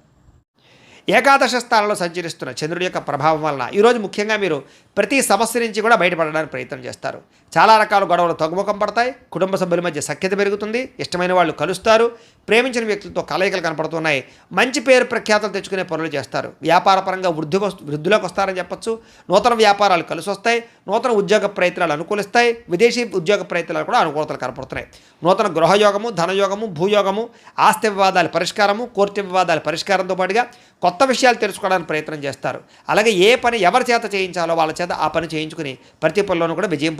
ఏకాదశ స్థానంలో సంచరిస్తున్న చంద్రుడి యొక్క ప్రభావం వలన ఈరోజు ముఖ్యంగా మీరు ప్రతి సమస్య నుంచి కూడా బయటపడడానికి ప్రయత్నం చేస్తారు. చాలా రకాల గొడవలు తగ్గుముఖం పడతాయి. కుటుంబ సభ్యుల మధ్య సఖ్యత పెరుగుతుంది. ఇష్టమైన వాళ్ళు కలుస్తారు. ప్రేమించిన వ్యక్తులతో కలయికలు కనపడుతున్నాయి. మంచి పేరు ప్రఖ్యాతలు తెచ్చుకునే పనులు చేస్తారు. వ్యాపారపరంగా వృద్ధిలోకి వస్తారని చెప్పొచ్చు. నూతన వ్యాపారాలు కలిసి వస్తాయి. నూతన ఉద్యోగ ప్రయత్నాలు అనుకూలిస్తాయి. విదేశీ ఉద్యోగ ప్రయత్నాలు కూడా అనుకూలతలు కనపడుతున్నాయి. నూతన గృహయోగము, ధనయోగము, భూయోగము, ఆస్తి వివాదాల పరిష్కారము, కోర్టు వివాదాల పరిష్కారంతో పాటుగా కొత్త విషయాలు తెలుసుకోవడానికి ప్రయత్నం చేస్తారు. అలాగే ఏ పని ఎవరి చేత చేయించాలో వాళ్ళ చేత ఆ పని చేయించుకుని ప్రతి పనిలోనూ కూడా విజయం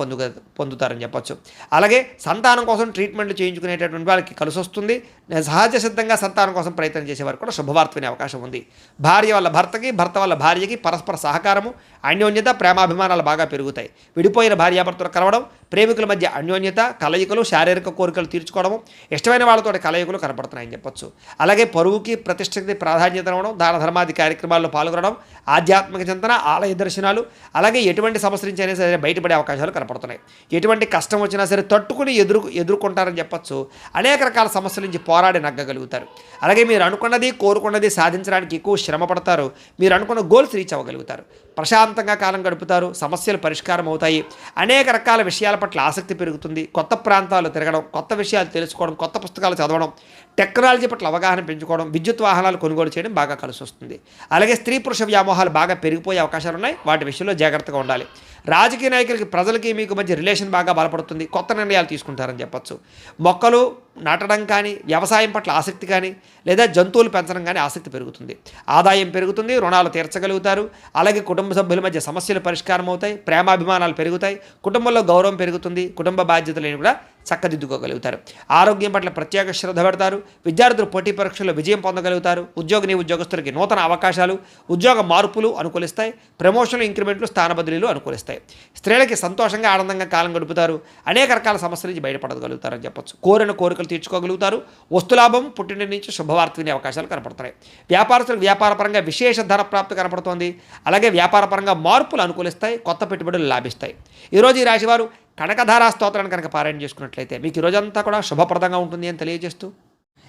పొందుతారని చెప్పొచ్చు. అలాగే సంతానం కోసం ట్రీట్మెంట్లు చేయించుకునేటటువంటి వాళ్ళకి కలిసి వస్తుంది. సహజ సిద్ధంగా సంతానం కోసం ప్రయత్నం చేసేవారు కూడా శుభవార్త వినే అవకాశం ఉంది. భార్య వల్ల భర్తకి, భర్త వల్ల భార్యకి పరస్పర సహకారము, అన్యోన్యత, ప్రేమాభిమానాలు బాగా పెరుగుతాయి. విడిపోయిన భార్యాభర్తలు కలవడం, ప్రేమికుల మధ్య అన్యోన్యత, కలయికలు, శారీరక కోరికలు తీర్చుకోవడము, ఇష్టమైన వాళ్ళతో కలయికలు కనపడుతున్నాయని చెప్పొచ్చు. అలాగే పరువుకి, ప్రతిష్టకి ప్రాధాన్యత ఇవ్వడం, దాన ధర్మాది కార్యక్రమాల్లో పాల్గొనడం, ఆధ్యాత్మిక చింతన, ఆలయ దర్శనాలు, అలాగే ఎటువంటి సమస్య నుంచి అయినా సరే బయటపడే అవకాశాలు కనపడుతున్నాయి. ఎటువంటి కష్టం వచ్చినా సరే తట్టుకుని ఎదుర్కొంటారని చెప్పొచ్చు. అనేక రకాల సమస్యల నుంచి పోరాడి నగ్గగలుగుతారు. అలాగే మీరు అనుకున్నది, కోరుకున్నది సాధించడానికి ఎక్కువ శ్రమ పడతారు. మీరు అనుకున్న గోల్స్ రీచ్ అవ్వగలుగుతారు. ప్రశాంతంగా కాలం గడుపుతారు. సమస్యలు పరిష్కారం అవుతాయి. అనేక రకాల విషయాల పట్ల ఆసక్తి పెరుగుతుంది. కొత్త ప్రాంతాలు తిరగడం, కొత్త విషయాలు తెలుసుకోవడం, కొత్త పుస్తకాలు చదవడం, టెక్నాలజీ పట్ల అవగాహన పెంచుకోవడం, విద్యుత్ వాహనాలు కొనుగోలు చేయడం బాగా కలిసి వస్తుంది. అలాగే స్త్రీ పురుష వ్యామోహాలు బాగా పెరిగిపోయే అవకాశాలు ఉన్నాయి. వాటి విషయంలో జాగ్రత్తగా ఉండాలి. రాజకీయ నాయకులకి, ప్రజలకి మీకు మధ్య రిలేషన్ బాగా బలపడుతుంది. కొత్త నిర్ణయాలు తీసుకుంటారని చెప్పొచ్చు. మొక్కలు నాటడం కానీ, వ్యవసాయం పట్ల ఆసక్తి కానీ, లేదా జంతువులు పెంచడం కానీ ఆసక్తి పెరుగుతుంది. ఆదాయం పెరుగుతుంది. రుణాలు తీర్చగలుగుతారు. అలాగే కుటుంబ సభ్యుల మధ్య సమస్యలు పరిష్కారం అవుతాయి. ప్రేమాభిమానాలు పెరుగుతాయి. కుటుంబంలో గౌరవం పెరుగుతుంది. కుటుంబ బాధ్యతలను కూడా చక్కదిద్దుకోగలుగుతారు. ఆరోగ్యం పట్ల ప్రత్యేక శ్రద్ధ పెడతారు. విద్యార్థులు పోటీ పరీక్షల్లో విజయం పొందగలుగుతారు. ఉద్యోగస్తులకి నూతన అవకాశాలు, ఉద్యోగ మార్పులు అనుకూలిస్తాయి. ప్రమోషన్లు, ఇంక్రిమెంట్లు, స్థాన బదిలీలు అనుకూలిస్తాయి. స్త్రీలకి సంతోషంగా, ఆనందంగా కాలం గడుపుతారు. అనేక రకాల సమస్యల నుంచి బయటపడగలుగుతారని చెప్పొచ్చు. కోరిన కోరికలు తీర్చుకోగలుగుతారు. వస్తులాభం, పుట్టిన నుంచి శుభవార్త వినే అవకాశాలు కనపడుతున్నాయి. వ్యాపారస్తులకు వ్యాపారపరంగా విశేష ధన ప్రాప్తి కనపడుతోంది. అలాగే వ్యాపారపరంగా మార్పులు అనుకూలిస్తాయి. కొత్త పెట్టుబడులు లాభిస్తాయి. ఈరోజు ఈ రాశివారు కనకధారా స్తోత్రాన్ని కనుక పారాయణ చేసుకున్నట్లయితే మీకు ఈ రోజంతా కూడా శుభప్రదంగా ఉంటుంది అని తెలియజేస్తూ,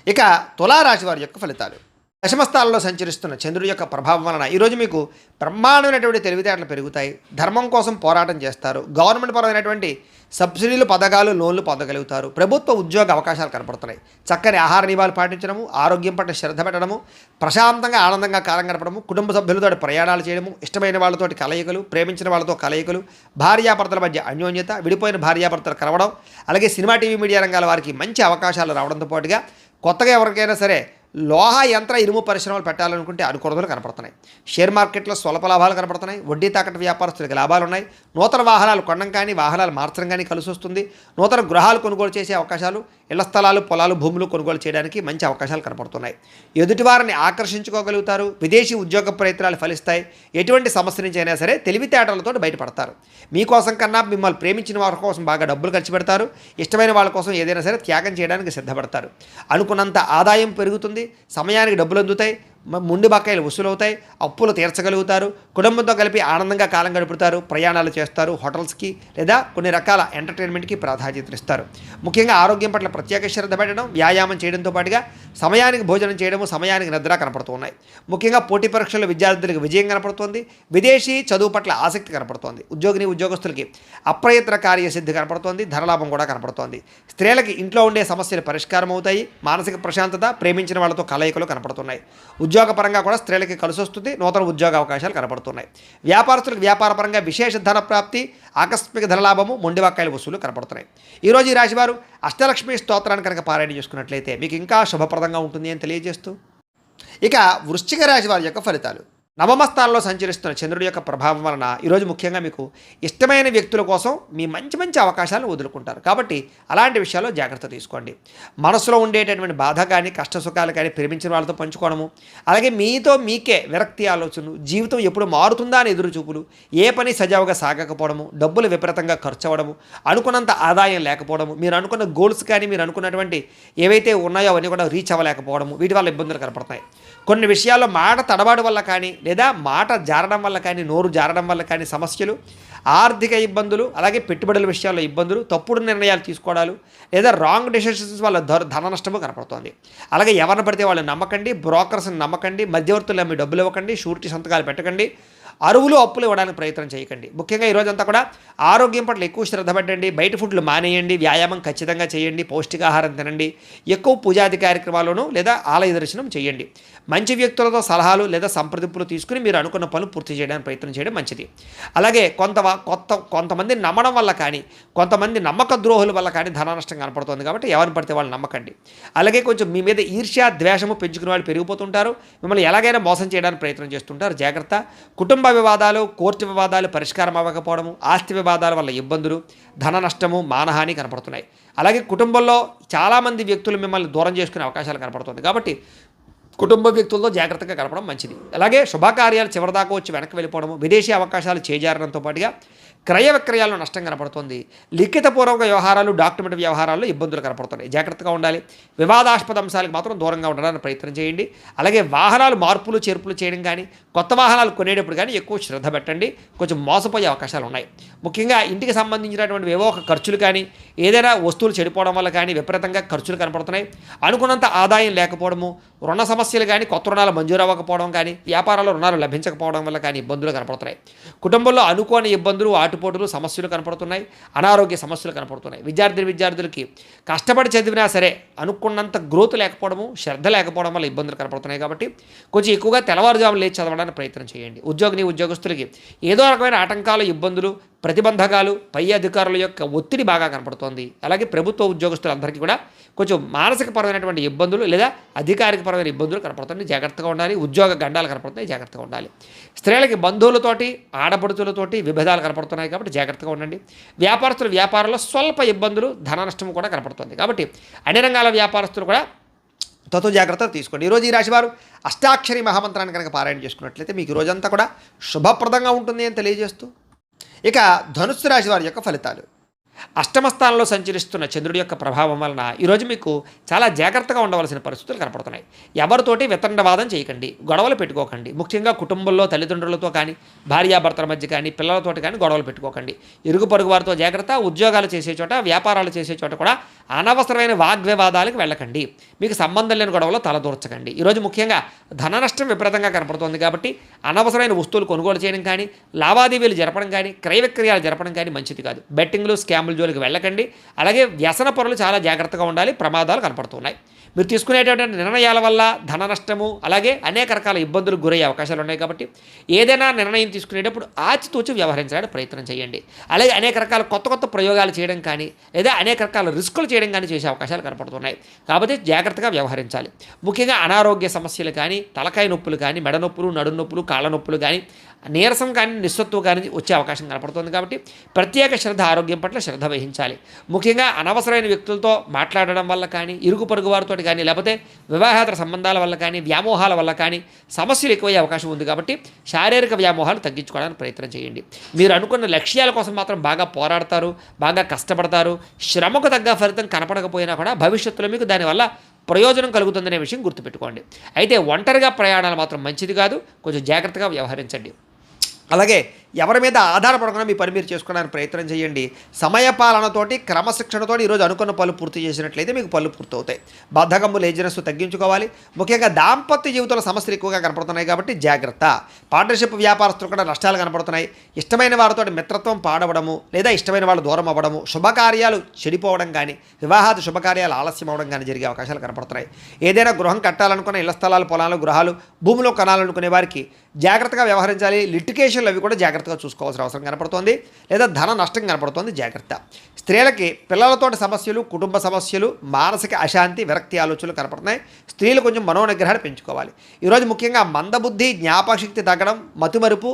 ఇక తులారాశి వారి యొక్క ఫలితాలు. దశమస్థానంలో సంచరిస్తున్న చంద్రుడి యొక్క ప్రభావం వలన ఈరోజు మీకు బ్రహ్మాండమైనటువంటి తెలివితేటలు పెరుగుతాయి. ధర్మం కోసం పోరాటం చేస్తారు. గవర్నమెంట్ పరమైనటువంటి సబ్సిడీలు, పథకాలు, లోన్లు పొందగలుగుతారు. ప్రభుత్వ ఉద్యోగ అవకాశాలు కనపడుతున్నాయి. చక్కని ఆహార నియమాలు పాటించడము, ఆరోగ్యం పట్ల శ్రద్ధ పెట్టడము, ప్రశాంతంగా ఆనందంగా కాలం గడపడము, కుటుంబ సభ్యులతో ప్రయాణాలు చేయడము, ఇష్టమైన వాళ్ళతోటి కలయికలు, ప్రేమించిన వాళ్ళతో కలయికలు, భార్యాభర్తల మధ్య అన్యోన్యత, విడిపోయిన భార్యాభర్తలు కలవడం, అలాగే సినిమా, టీవీ, మీడియా రంగాల వారికి మంచి అవకాశాలు రావడంతో పాటుగా కొత్తగా ఎవరికైనా సరే లోహ యంత్ర ఇనుము పరిశ్రమలు పెట్టాలనుకుంటే అనుకూలతలు కనపడుతున్నాయి. షేర్ మార్కెట్లో స్వల్ప లాభాలు కనపడుతున్నాయి. వడ్డీ తాకట్టు వ్యాపారస్తులకు లాభాలు ఉన్నాయి. నూతన వాహనాలు కొనడం కానీ, వాహనాలు మార్చడం కానీ కలిసి వస్తుంది. నూతన గృహాలు కొనుగోలు చేసే అవకాశాలు, ఇళ్ల స్థలాలు, పొలాలు, భూములు కొనుగోలు చేయడానికి మంచి అవకాశాలు కనపడుతున్నాయి. ఎదుటివారిని ఆకర్షించుకోగలుగుతారు. విదేశీ ఉద్యోగ ప్రయత్నాలు ఫలిస్తాయి. ఎటువంటి సమస్య నుంచి అయినా సరే తెలివితేటలతో బయటపడతారు. మీకోసం కన్నా మిమ్మల్ని ప్రేమించిన వారి కోసం బాగా డబ్బులు ఖర్చు పెడతారు. ఇష్టమైన వాళ్ళ కోసం ఏదైనా సరే త్యాగం చేయడానికి సిద్ధపడతారు. అనుకున్నంత ఆదాయం పెరుగుతుంది. సమయానికి డబ్బులు అందుతాయి. ముండి బకాయిలు వసూలవుతాయి. అప్పులు తీర్చగలుగుతారు. కుటుంబంతో కలిపి ఆనందంగా కాలం గడుపుతారు. ప్రయాణాలు చేస్తారు. హోటల్స్కి లేదా కొన్ని రకాల ఎంటర్టైన్మెంట్కి ప్రాధాన్యత ఇస్తారు. ముఖ్యంగా ఆరోగ్యం పట్ల ప్రత్యేక శ్రద్ధ పెట్టడం, వ్యాయామం చేయడంతో పాటుగా సమయానికి భోజనం చేయడము, సమయానికి నిద్ర కనపడుతూ ఉన్నాయి. ముఖ్యంగా పోటీ పరీక్షల్లో విద్యార్థులకు విజయం కనపడుతోంది. విదేశీ చదువు పట్ల ఆసక్తి కనపడుతోంది. ఉద్యోగస్తులకి అప్రయత్న కార్యసిద్ధి కనపడుతోంది. ధనలాభం కూడా కనపడుతోంది. స్త్రీలకి ఇంట్లో ఉండే సమస్యలు పరిష్కారం అవుతాయి. మానసిక ప్రశాంతత, ప్రేమించిన వాళ్ళతో కలయికలు కనపడుతున్నాయి. ఉద్యోగపరంగా కూడా స్త్రీలకి కలిసి వస్తుంది. నూతన ఉద్యోగ అవకాశాలు కనపడుతున్నాయి. వ్యాపారస్తులకు వ్యాపారపరంగా విశేష ధన ప్రాప్తి, ఆకస్మిక ధనలాభము, మొండివాకాయల వసూలు కనపడుతున్నాయి. ఈరోజు ఈ రాశివారు అష్టలక్ష్మి స్తోత్రాన్ని కనుక పారాయణ చేసుకున్నట్లయితే మీకు ఇంకా శుభప్రదంగా ఉంటుంది అని తెలియజేస్తూ, ఇక వృశ్చిక రాశి వారి యొక్క ఫలితాలు. నవమ స్థానంలో సంచరిస్తున్న చంద్రుడి యొక్క ప్రభావం వలన ఈరోజు ముఖ్యంగా మీకు ఇష్టమైన వ్యక్తుల కోసం మీ మంచి మంచి అవకాశాలను వదులుకుంటారు. కాబట్టి అలాంటి విషయాల్లో జాగ్రత్త తీసుకోండి. మనసులో ఉండేటటువంటి బాధ కానీ కష్ట సుఖాలు కానీ ప్రేమించిన వాళ్ళతో పంచుకోవడము, అలాగే మీతో మీకే విరక్తి ఆలోచనలు, జీవితం ఎప్పుడు మారుతుందా అని ఎదురు చూపులు, ఏ పని సజావుగా సాగకపోవడము, డబ్బులు విపరీతంగా ఖర్చు అవ్వడము, అనుకున్నంత ఆదాయం లేకపోవడము, మీరు అనుకున్న గోల్స్ కానీ మీరు అనుకున్నటువంటి ఏవైతే ఉన్నాయో అవన్నీ కూడా రీచ్ అవ్వలేకపోవడము, వీటి వల్ల ఇబ్బందులు కనపడతాయి. కొన్ని విషయాల్లో మాట తడబాటు వల్ల కానీ లేదా మాట జారడం వల్ల కానీ నోరు జారడం వల్ల కానీ సమస్యలు, ఆర్థిక ఇబ్బందులు, అలాగే పెట్టుబడుల విషయాల్లో ఇబ్బందులు, తప్పుడు నిర్ణయాలు తీసుకోవడాలు లేదా రాంగ్ డెసిషన్స్ వల్ల ధన నష్టము కనపడుతోంది. అలాగే ఎవరిని పడితే వాళ్ళు నమ్మకండి, బ్రోకర్స్ని నమ్మకండి, మధ్యవర్తులు మీ డబ్బులు ఇవ్వకండి, షూరిటీ సంతకాలు పెట్టకండి, అరువులు అప్పులు ఇవ్వడానికి ప్రయత్నం చేయకండి. ముఖ్యంగా ఈరోజంతా కూడా ఆరోగ్యం పట్ల ఎక్కువ శ్రద్ధ పెట్టండి. బయట ఫుడ్లు మానేయండి, వ్యాయామం ఖచ్చితంగా చేయండి, పౌష్టికాహారం తినండి, ఎక్కువ పూజాది కార్యక్రమాలను లేదా ఆలయ దర్శనం చేయండి. మంచి వ్యక్తులతో సలహాలు లేదా సంప్రదింపులు తీసుకుని మీరు అనుకున్న పనులు పూర్తి చేయడానికి ప్రయత్నం చేయడం మంచిది. అలాగే కొంతమంది నమ్మడం వల్ల కానీ కొంతమంది నమ్మక ద్రోహుల వల్ల కానీ ధన నష్టం కనపడుతుంది. కాబట్టి ఎవరిని పడితే వాళ్ళు నమ్మకండి. అలాగే కొంచెం మీ మీద ఈర్ష్య ద్వేషము పెంచుకునే వాళ్ళు పెరిగిపోతుంటారు, మిమ్మల్ని ఎలాగైనా మోసం చేయడానికి ప్రయత్నం చేస్తుంటారు. జాగ్రత్త. కుటుంబ వివాదాలు, కోర్టు వివాదాలు పరిష్కారం అవ్వకపోవడము, ఆస్తి వివాదాల వల్ల ఇబ్బందులు, ధన నష్టము, మానహాని కనపడుతున్నాయి. అలాగే కుటుంబంలో చాలామంది వ్యక్తులు మిమ్మల్ని దూరం చేసుకునే అవకాశాలు కనపడుతుంది. కాబట్టి కుటుంబ వ్యక్తులతో జాగ్రత్తగా గడపడం మంచిది. అలాగే శుభకార్యాలు చివరిదాకా వచ్చి వెనక్కి వెళ్ళిపోవడము, విదేశీ అవకాశాలు చేజారడంతో పాటుగా క్రయ విక్రయాల్లో నష్టం కనపడుతుంది. లిఖితపూర్వక వ్యవహారాలు, డాక్యుమెంట్ వ్యవహారాల్లో ఇబ్బందులు కనపడుతున్నాయి. జాగ్రత్తగా ఉండాలి. వివాదాస్పద అంశాలకు మాత్రం దూరంగా ఉండడానికి ప్రయత్నం చేయండి. అలాగే వాహనాలు మార్పులు చేర్పులు చేయడం కానీ కొత్త వాహనాలు కొనేటప్పుడు కానీ ఎక్కువ శ్రద్ధ పెట్టండి. కొంచెం మోసపోయే అవకాశాలు ఉన్నాయి. ముఖ్యంగా ఇంటికి సంబంధించినటువంటి ఏవో ఒక ఖర్చులు కానీ ఏదైనా వస్తువులు చెడిపోవడం వల్ల కానీ విపరీతంగా ఖర్చులు కనపడుతున్నాయి. అనుకున్నంత ఆదాయం లేకపోవడము, రుణ సమస్యలు కానీ కొత్త రుణాలు మంజూరు అవ్వకపోవడం కానీ వ్యాపారాల్లో రుణాలు లభించకపోవడం వల్ల కానీ ఇబ్బందులు కనపడుతున్నాయి. కుటుంబంలో అనుకోని ఇబ్బందులు, ఆటుపోటులు, సమస్యలు కనపడుతున్నాయి. అనారోగ్య సమస్యలు కనపడుతున్నాయి. విద్యార్థులకి కష్టపడి చదివినా సరే అనుకున్నంత గ్రోత్ లేకపోవడము, శ్రద్ధ లేకపోవడం వల్ల ఇబ్బందులు కనపడుతున్నాయి. కాబట్టి కొంచెం ఎక్కువగా తెల్లవారుజాము లేచి చదవడానికి ప్రయత్నం చేయండి. ఉద్యోగస్తులకి ఏదో రకమైన ఆటంకాలు, ఇబ్బందులు, ప్రతిబంధకాలు, పై అధికారుల యొక్క ఒత్తిడి బాగా కనపడుతోంది. అలాగే ప్రభుత్వ ఉద్యోగస్తులందరికీ కూడా కొంచెం మానసికపరమైనటువంటి ఇబ్బందులు లేదా అధికారికపరమైన ఇబ్బందులు కనపడుతుంది. జాగ్రత్తగా ఉండాలి. ఉద్యోగ గండాలు కనపడుతున్నాయి. జాగ్రత్తగా ఉండాలి. స్త్రీలకి బంధువులతోటి, ఆడపడుచులతోటి విభేదాలు కనపడుతున్నాయి. కాబట్టి జాగ్రత్తగా ఉండండి. వ్యాపారంలో స్వల్ప ఇబ్బందులు, ధన నష్టం కూడా కనపడుతుంది. కాబట్టి అన్ని రంగాల వ్యాపారస్తులు కూడా జాగ్రత్తలు తీసుకోండి. ఈరోజు ఈ రాశివారు అష్టాక్షరి మహామంత్రాన్ని కనుక పారాయణ చేసుకున్నట్లయితే మీకు రోజంతా కూడా శుభప్రదంగా ఉంటుంది అని తెలియజేస్తూ, ఇక ధనుస్సు రాశి వారి యొక్క ఫలితాలు. అష్టమ స్థానంలో సంచరిస్తున్న చంద్రుడి యొక్క ప్రభావం వలన ఈరోజు మీకు చాలా జాగ్రత్తగా ఉండవలసిన పరిస్థితులు కనపడుతున్నాయి. ఎవరితోటి వితండవాదం చేయకండి, గొడవలు పెట్టుకోకండి. ముఖ్యంగా కుటుంబంలో తల్లిదండ్రులతో కానీ, భార్యాభర్తల మధ్య కానీ, పిల్లలతోటి కానీ గొడవలు పెట్టుకోకండి. ఇరుగు పొరుగు వారితో జాగ్రత్త. ఉద్యోగాలు చేసే చోట, వ్యాపారాలు చేసే చోట కూడా అనవసరమైన వాగ్వివాదాలకు వెళ్ళకండి. మీకు సంబంధం లేని గొడవలో తలదూర్చకండి. ఈరోజు ముఖ్యంగా ధన నష్టం విపరీతంగా కనపడుతోంది. కాబట్టి అనవసరమైన వస్తువులు కొనుగోలు చేయడం కానీ, లావాదేవీలు జరపడం కానీ, క్రయ విక్రయాలు జరపడం కానీ మంచిది కాదు. బెట్టింగ్లు, స్కామ్లు జోలికి వెళ్ళకండి. అలాగే వ్యసన పరులు చాలా జాగ్రత్తగా ఉండాలి. ప్రమాదాలు కనపడుతున్నాయి. మీరు తీసుకునేటటువంటి నిర్ణయాల వల్ల ధన నష్టము, అలాగే అనేక రకాల ఇబ్బందులకు గురయ్యే అవకాశాలు ఉన్నాయి. కాబట్టి ఏదైనా నిర్ణయం తీసుకునేటప్పుడు ఆచితూచి వ్యవహరించడానికి ప్రయత్నం చేయండి. అలాగే అనేక రకాల కొత్త ప్రయోగాలు చేయడం కానీ లేదా అనేక రకాల రిస్కులు చేయడం కానీ చేసే అవకాశాలు కనపడుతున్నాయి. కాబట్టి జాగ్రత్తగా వ్యవహరించాలి. ముఖ్యంగా అనారోగ్య సమస్యలు కానీ, తలకాయ నొప్పులు కానీ, మెడ నొప్పులు, నడుము నొప్పులు, కాళ్ళ నొప్పులు కానీ, నీరసం కానీ, నిస్సత్వం కానీ వచ్చే అవకాశం కనపడుతుంది. కాబట్టి ప్రత్యేక శ్రద్ధ, ఆరోగ్యం పట్ల శ్రద్ధ వహించాలి. ముఖ్యంగా అనవసరమైన వ్యక్తులతో మాట్లాడడం వల్ల కానీ, ఇరుగు పొరుగు వారితో కానీ, లేకపోతే వివాహేతర సంబంధాల వల్ల కానీ, వ్యామోహాల వల్ల కానీ సమస్యలు ఎక్కువయ్యే అవకాశం ఉంది. కాబట్టి శారీరక వ్యామోహాలు తగ్గించుకోవడానికి ప్రయత్నం చేయండి. మీరు అనుకున్న లక్ష్యాల కోసం మాత్రం బాగా పోరాడతారు, బాగా కష్టపడతారు. శ్రమకు తగ్గ ఫలితం కనపడకపోయినా కూడా భవిష్యత్తులో మీకు దానివల్ల ప్రయోజనం కలుగుతుందనే విషయం గుర్తుపెట్టుకోండి. అయితే ఒంటరిగా ప్రయాణాలు మాత్రం మంచిది కాదు. కొంచెం జాగ్రత్తగా వ్యవహరించండి. అలాగే ఎవరి మీద ఆధారపడకుండా మీ పని మీరు చేసుకోవడానికి ప్రయత్నం చేయండి. సమయపాలనతోటి, క్రమశిక్షణతోటి ఈరోజు అనుకున్న పనులు పూర్తి చేసినట్లయితే మీకు పనులు పూర్తవుతాయి. బద్ధకము, లేజినెస్ తగ్గించుకోవాలి. ముఖ్యంగా దాంపత్య జీవితంలో సమస్యలు ఎక్కువగా కనపడుతున్నాయి. కాబట్టి జాగ్రత్త. పార్ట్నర్షిప్ వ్యాపారస్తులు కూడా నష్టాలు కనపడుతున్నాయి. ఇష్టమైన వారితో మిత్రత్వం పాడవడము లేదా ఇష్టమైన వాళ్ళు దూరం అవ్వడము, శుభకార్యాలు చెడిపోవడం కానీ, వివాహాది శుభకార్యాలు ఆలస్యం అవ్వడం కానీ జరిగే అవకాశాలు కనపడుతున్నాయి. ఏదైనా గృహం కట్టాలనుకున్న, ఇళ్ల స్థలాలు, పొలాలు, గృహాలు, భూమిలో కొనాలనుకునే వారికి జాగ్రత్తగా వ్యవహరించాలి. లిటికేషన్లు అవి కూడా జాగ్రత్త జాగ్రత్తగా చూసుకోవాల్సిన అవసరం కనపడుతోంది, లేదా ధన నష్టం కనపడుతోంది, జాగ్రత్త. స్త్రీలకి పిల్లలతోటి సమస్యలు, కుటుంబ సమస్యలు, మానసిక అశాంతి, విరక్తి ఆలోచనలు కనపడుతున్నాయి. స్త్రీలు కొంచెం మనోనిగ్రహాన్ని పెంచుకోవాలి. ఈరోజు ముఖ్యంగా మందబుద్ధి, జ్ఞాపకశక్తి తగ్గడం, మతిమరుపు,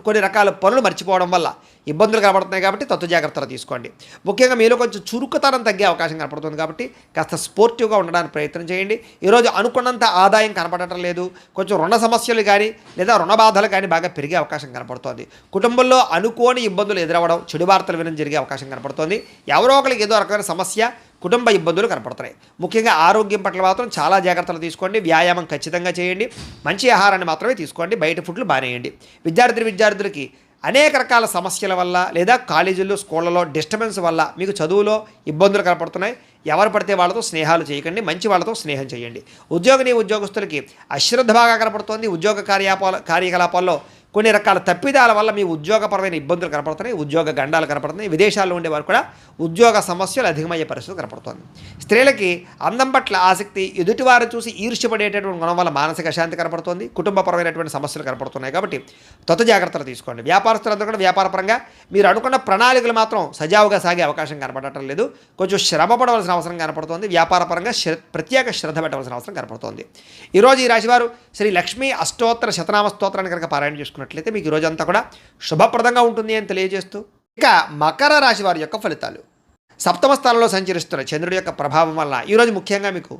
కొన్ని రకాల పనులు మర్చిపోవడం వల్ల ఇబ్బందులు కనపడుతున్నాయి కాబట్టి జాగ్రత్తలు తీసుకోండి. ముఖ్యంగా మీలో కొంచెం చురుకుతనం తగ్గే అవకాశం కనపడుతుంది కాబట్టి కాస్త స్పోర్టివ్గా ఉండడానికి ప్రయత్నం చేయండి. ఈరోజు అనుకున్నంత ఆదాయం కనపడటం లేదు. కొంచెం రుణ సమస్యలు కానీ లేదా రుణ బాధలు కానీ బాగా పెరిగే అవకాశం కనపడుతోంది. కుటుంబంలో అనుకోని ఇబ్బందులు ఎదురవ్వడం, చెడు వార్తలు వినడం జరిగే అవకాశం కనపడుతోంది. ఎవరో ఒకరికి ఏదో రకమైన సమస్య, కుటుంబ ఇబ్బందులు కనపడుతున్నాయి. ముఖ్యంగా ఆరోగ్యం పట్ల మాత్రం చాలా జాగ్రత్తలు తీసుకోండి. వ్యాయామం ఖచ్చితంగా చేయండి. మంచి ఆహారాన్ని మాత్రమే తీసుకోండి. బయట ఫుడ్లు బానేయండి. విద్యార్థులకి అనేక రకాల సమస్యల వల్ల లేదా కాలేజీల్లో, స్కూళ్ళలో డిస్టర్బెన్స్ వల్ల మీకు చదువులో ఇబ్బందులు కనపడుతున్నాయి. ఎవరు పడితే వాళ్ళతో స్నేహాలు చేయకండి. మంచి వాళ్ళతో స్నేహం చేయండి. ఉద్యోగస్తులకి అశ్రద్ధ బాగా కనపడుతోంది. ఉద్యోగ కార్యకలాపాల్లో కొన్ని రకాల తప్పిదాల వల్ల మీ ఉద్యోగపరమైన ఇబ్బందులు కనపడుతున్నాయి. ఉద్యోగ గండాలు కనపడుతున్నాయి. విదేశాల్లో ఉండేవారు కూడా ఉద్యోగ సమస్యలు అధికమయ్యే పరిస్థితి కనపడుతుంది. స్త్రీలకి అందం పట్ల ఆసక్తి, ఎదుటివారు చూసి ఈర్ష్యపడేటటువంటి గుణం వల్ల మానసిక అశాంతి కనపడుతుంది. కుటుంబపరమైనటువంటి సమస్యలు కనపడుతున్నాయి కాబట్టి జాగ్రత్తలు తీసుకోండి. వ్యాపారస్తులందరూ కూడా వ్యాపారపరంగా మీరు అనుకున్న ప్రణాళికలు మాత్రం సజావుగా సాగే అవకాశం కనపడటం లేదు. కొంచెం శ్రమ పడవలసిన అవసరం కనపడుతుంది. వ్యాపారపరంగా ప్రత్యేక శ్రద్ధ పెట్టవలసిన అవసరం కనపడుతుంది. ఈరోజు ఈ రాశివారు శ్రీ లక్ష్మీ అష్టోత్తర శతనామ స్తోత్రాన్ని కనుక పారాయణ చేసుకున్నట్లయితే మీకు ఈరోజంతా కూడా శుభప్రదంగా ఉంటుంది అని తెలియజేస్తూ, ఇక మకర రాశి వారి యొక్క ఫలితాలు. సప్తమ స్థానంలో సంచరిస్తున్న చంద్రుడి యొక్క ప్రభావం వల్ల ఈరోజు ముఖ్యంగా మీకు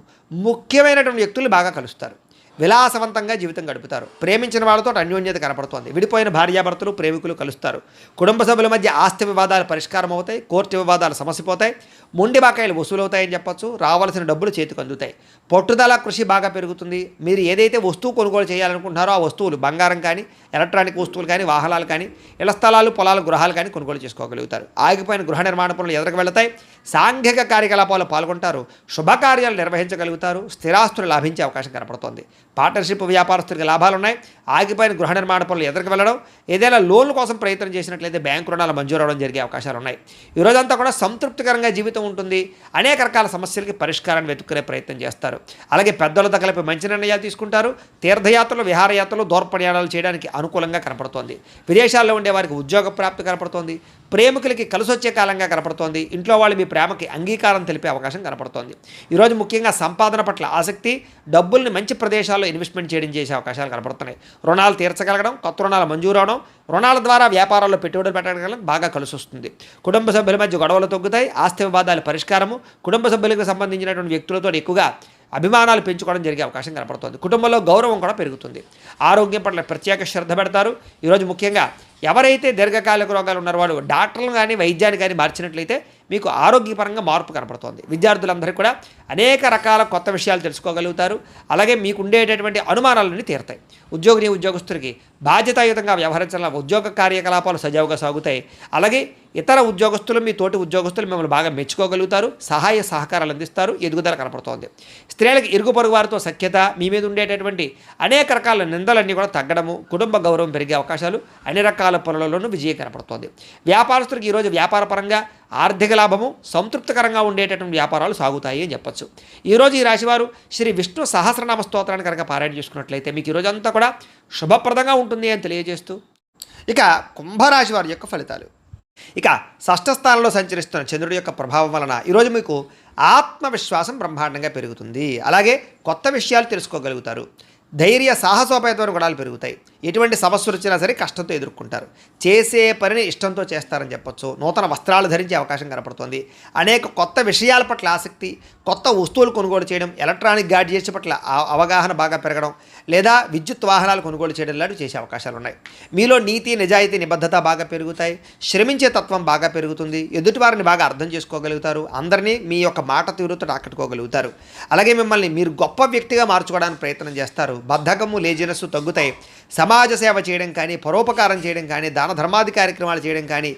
ముఖ్యమైనటువంటి వ్యక్తులు బాగా కలుస్తారు. విలాసవంతంగా జీవితం గడుపుతారు. ప్రేమించిన వాళ్ళతో అన్యోన్యత కనపడుతోంది. విడిపోయిన భార్యాభర్తలు, ప్రేమికులు కలుస్తారు. కుటుంబ సభ్యుల మధ్య ఆస్తి వివాదాలు పరిష్కారం అవుతాయి. కోర్టు వివాదాలు సమసిపోతాయి. మొండి బాకాయలు వసూలవుతాయని చెప్పొచ్చు. రావాల్సిన డబ్బులు చేతికి అందుతాయి. పట్టుదల, కృషి బాగా పెరుగుతుంది. మీరు ఏదైతే వస్తువు కొనుగోలు చేయాలనుకుంటున్నారో ఆ వస్తువులు, బంగారం కానీ, ఎలక్ట్రానిక్ వస్తువులు కానీ, వాహనాలు కానీ, ఇళ్ల స్థలాలు, పొలాలు, గృహాలు కానీ కొనుగోలు చేసుకోగలుగుతారు. ఆగిపోయిన గృహ నిర్మాణ పనులు ఎదురుకు వెళతాయి. సాంఘిక కార్యకలాపాలు పాల్గొంటారు. శుభకార్యాలు నిర్వహించగలుగుతారు. స్థిరాస్తులు లాభించే అవకాశం కనపడుతోంది. పార్ట్నర్షిప్ వ్యాపారస్తులకు లాభాలు ఉన్నాయి. ఆగిపోయిన గృహ నిర్మాణ పనులు ఎదురుకు వెళ్ళడం, ఏదైనా లోన్ల కోసం ప్రయత్నం చేసినట్లయితే బ్యాంకు రుణాలు మంజూరు అవడం జరిగే అవకాశాలు ఉన్నాయి. ఈరోజంతా కూడా సంతృప్తికరంగా జీవితం ఉంటుంది. అనేక రకాల సమస్యలకి పరిష్కారాన్ని వెతుక్కునే ప్రయత్నం చేస్తారు. అలాగే పెద్దలతో కలిపి మంచి నిర్ణయాలు తీసుకుంటారు. తీర్థయాత్రలు, విహారయాత్రలు, దూర ప్రయాణాలు చేయడానికి అనుకూలంగా కనపడుతోంది. విదేశాల్లో ఉండే వారికి ఉద్యోగ ప్రాప్తి కనపడుతోంది. ప్రేమికులకి కలిసొచ్చే కాలంగా కనపడుతోంది. ఇంట్లో వాళ్ళు మీ ప్రేమకి అంగీకారం తెలిపే అవకాశం కనపడుతోంది. ఈరోజు ముఖ్యంగా సంపాదన పట్ల ఆసక్తి, డబ్బుల్ని మంచి ప్రదేశాల్లో ఇన్వెస్ట్మెంట్ చేయడం చేసే అవకాశాలు కనపడుతున్నాయి. రుణాలు తీర్చగలగడం, కొత్త రుణాలు మంజూరు అవడం, రుణాల ద్వారా వ్యాపారాల్లో పెట్టుబడులు పెట్టగలగడం బాగా కలిసి వస్తుంది. కుటుంబ సభ్యుల మధ్య గొడవలు తగ్గుతాయి. ఆస్తి వివాదాల పరిష్కారము, కుటుంబ సభ్యులకు సంబంధించినటువంటి వ్యక్తులతో ఎక్కువగా అభిమానాలు పెంచుకోవడం జరిగే అవకాశం కనపడుతుంది. కుటుంబంలో గౌరవం కూడా పెరుగుతుంది. ఆరోగ్యం పట్ల ప్రత్యేక శ్రద్ధ పెడతారు. ఈరోజు ముఖ్యంగా ఎవరైతే దీర్ఘకాలిక రోగాలు ఉన్నారో వాళ్ళు డాక్టర్లు కానీ, వైద్యాన్ని కానీ మార్చినట్లయితే మీకు ఆరోగ్యపరంగా మార్పు కనపడుతోంది. విద్యార్థులందరికీ కూడా అనేక రకాల కొత్త విషయాలు తెలుసుకోగలుగుతారు. అలాగే మీకు ఉండేటటువంటి అనుమానాలన్నీ తీరుతాయి. ఉద్యోగస్తులకి బాధ్యతాయుతంగా వ్యవహరించాల ఉద్యోగ కార్యకలాపాలు సజావుగా సాగుతాయి. అలాగే ఇతర ఉద్యోగస్తులు, మీ తోటి ఉద్యోగస్తులు మిమ్మల్ని బాగా మెచ్చుకోగలుగుతారు. సహాయ సహకారాలు అందిస్తారు. ఎదుగుదల కనపడుతోంది. స్త్రీలకు ఇరుగు పొరుగు వారితో సఖ్యత, మీ మీద ఉండేటటువంటి అనేక రకాల నిందలన్నీ కూడా తగ్గడము, కుటుంబ గౌరవం పెరిగే అవకాశాలు, అన్ని రకాల పనులలోనూ విజయం కనపడుతోంది. వ్యాపారస్తులకు ఈరోజు వ్యాపారపరంగా ఆర్థిక లాభము, సంతృప్తికరంగా ఉండేటటువంటి వ్యాపారాలు సాగుతాయి అని చెప్పచ్చు. ఈరోజు ఈ రాశివారు శ్రీ విష్ణు సహస్రనామ స్తోత్రాన్ని కనుక పారాయణ చేసుకున్నట్లయితే మీకు ఈరోజు అంతా కూడా శుభప్రదంగా ఉంటుంది అని తెలియజేస్తూ, ఇక కుంభరాశి వారి యొక్క ఫలితాలు. ఇక షష్ఠస్థానంలో సంచరిస్తున్న చంద్రుడి యొక్క ప్రభావం వలన ఈరోజు మీకు ఆత్మవిశ్వాసం బ్రహ్మాండంగా పెరుగుతుంది. అలాగే కొత్త విషయాలు తెలుసుకోగలుగుతారు. ధైర్య సాహసోపేతమైన గుణాలు పెరుగుతాయి. ఎటువంటి సమస్యలు వచ్చినా సరే కష్టంతో ఎదుర్కొంటారు. చేసే పనిని ఇష్టంతో చేస్తారని చెప్పొచ్చు. నూతన వస్త్రాలు ధరించే అవకాశం కనపడుతుంది. అనేక కొత్త విషయాల పట్ల ఆసక్తి, కొత్త వస్తువులు కొనుగోలు చేయడం, ఎలక్ట్రానిక్ గాడ్జెట్స్ పట్ల అవగాహన బాగా పెరగడం, లేదా విద్యుత్ వాహనాలు కొనుగోలు చేయడం లాంటివి చేసే అవకాశాలు ఉన్నాయి. మీలో నీతి, నిజాయితీ, నిబద్ధత బాగా పెరుగుతాయి. శ్రమించే తత్వం బాగా పెరుగుతుంది. ఎదుటివారిని బాగా అర్థం చేసుకోగలుగుతారు. అందరినీ మీ యొక్క మాట తీరుతో ఆకట్టుకోగలుగుతారు. అలాగే మిమ్మల్ని మీరు గొప్ప వ్యక్తిగా మార్చుకోవడానికి ప్రయత్నం చేస్తారు. బద్ధకము, లేజినెస్ తగ్గుతాయి. సమాజ సేవ చేయడం కానీ, పరోపకారం చేయడం కానీ, దాన ధర్మాది కార్యక్రమాలు చేయడం కానీ,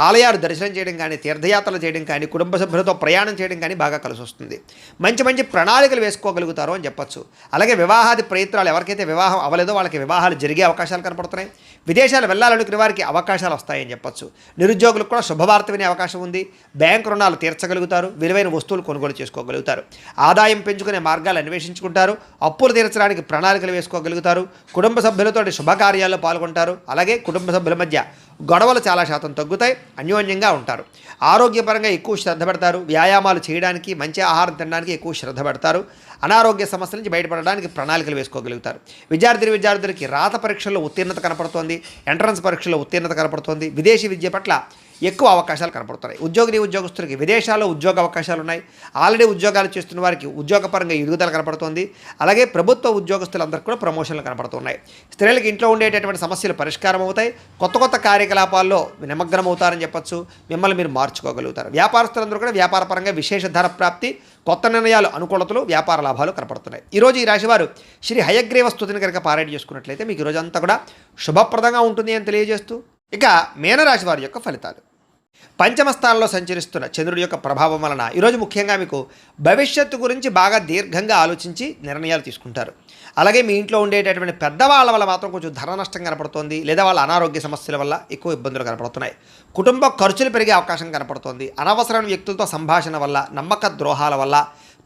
ఆలయాలు దర్శనం చేయడం కానీ, తీర్థయాత్రలు చేయడం కానీ, కుటుంబ సభ్యులతో ప్రయాణం చేయడం కానీ బాగా కలిసి వస్తుంది. మంచి ప్రణాళికలు వేసుకోగలుగుతారు అని చెప్పచ్చు. అలాగే వివాహాది ప్రయత్నాలు, ఎవరికైతే వివాహం అవ్వలేదో వాళ్ళకి వివాహాలు జరిగే అవకాశాలు కనపడుతున్నాయి. విదేశాలు వెళ్ళాలనుకునే వారికి అవకాశాలు వస్తాయని చెప్పచ్చు. నిరుద్యోగులకు కూడా శుభవార్త వినే అవకాశం ఉంది. బ్యాంకు రుణాలు తీర్చగలుగుతారు. విలువైన వస్తువులు కొనుగోలు చేసుకోగలుగుతారు. ఆదాయం పెంచుకునే మార్గాలు అన్వేషించుకుంటారు. అప్పులు తీర్చడానికి ప్రణాళికలు వేసుకోగలుగుతారు. కుటుంబ సభ్యులతో శుభకార్యాల్లో పాల్గొంటారు. అలాగే కుటుంబ సభ్యుల మధ్య గొడవలు చాలా శాతం తగ్గుతాయి, అన్యోన్యంగా ఉంటారు. ఆరోగ్యపరంగా ఎక్కువ శ్రద్ధ పెడతారు. వ్యాయామాలు చేయడానికి, మంచి ఆహారం తినడానికి ఎక్కువ శ్రద్ధ పెడతారు. అనారోగ్య సమస్యల నుంచి బయటపడడానికి ప్రణాళికలు వేసుకోగలుగుతారు. విద్యార్థులకి రాత పరీక్షల్లో ఉత్తీర్ణత కనపడుతోంది, ఎంట్రన్స్ పరీక్షల్లో ఉత్తీర్ణత కనపడుతోంది. విదేశీ విద్య పట్ల ఎక్కువ అవకాశాలు కనపడుతున్నాయి. ఉద్యోగస్తులకి విదేశాల్లో ఉద్యోగ అవకాశాలు ఉన్నాయి. ఆల్రెడీ ఉద్యోగాలు చేస్తున్న వారికి ఉద్యోగపరంగా ఎదుగుదల కనపడుతోంది. అలాగే ప్రభుత్వ ఉద్యోగస్తులందరికీ కూడా ప్రమోషన్లు కనపడుతున్నాయి. స్త్రీలకు ఇంట్లో ఉండేటటువంటి సమస్యలు పరిష్కారం అవుతాయి. కొత్త కార్యకలాపాల్లో నిమగ్నం అవుతారని చెప్పొచ్చు. మిమ్మల్ని మీరు మార్చుకోగలుగుతారు. వ్యాపారస్తులందరూ కూడా వ్యాపారపరంగా విశేష ధన ప్రాప్తి, కొత్త నిర్ణయాలు, అనుకూలతలు, వ్యాపార లాభాలు కనపడుతున్నాయి. ఈరోజు ఈ రాశివారు శ్రీ హయగ్రీవ స్తుతిని కనుక పారాయణ చేసుకున్నట్లయితే మీకు ఈరోజు అంతా కూడా శుభప్రదంగా ఉంటుంది అని తెలియజేస్తూ, ఇక మీనరాశి వారి యొక్క ఫలితాలు. పంచమ స్థానంలో సంచరిస్తున్న చంద్రుడి యొక్క ప్రభావం వలన ఈరోజు ముఖ్యంగా మీకు భవిష్యత్తు గురించి బాగా దీర్ఘంగా ఆలోచించి నిర్ణయాలు తీసుకుంటారు. అలాగే మీ ఇంట్లో ఉండేటటువంటి పెద్దవాళ్ళ వల్ల మాత్రం కొంచెం ధన నష్టం కనపడుతోంది, లేదా వాళ్ళ అనారోగ్య సమస్యల వల్ల ఎక్కువ ఇబ్బందులు కనపడుతున్నాయి. కుటుంబ ఖర్చులు పెరిగే అవకాశం కనపడుతోంది. అనవసరమైన వ్యక్తులతో సంభాషణ వల్ల, నమ్మక ద్రోహాల వల్ల,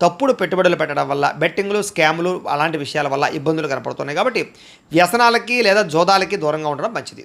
తప్పుడు పెట్టుబడులు పెట్టడం వల్ల, బెట్టింగ్లు, స్కాములు అలాంటి విషయాల వల్ల ఇబ్బందులు కనపడుతున్నాయి. కాబట్టి వ్యసనాలకి లేదా జోదాలకి దూరంగా ఉండడం మంచిది.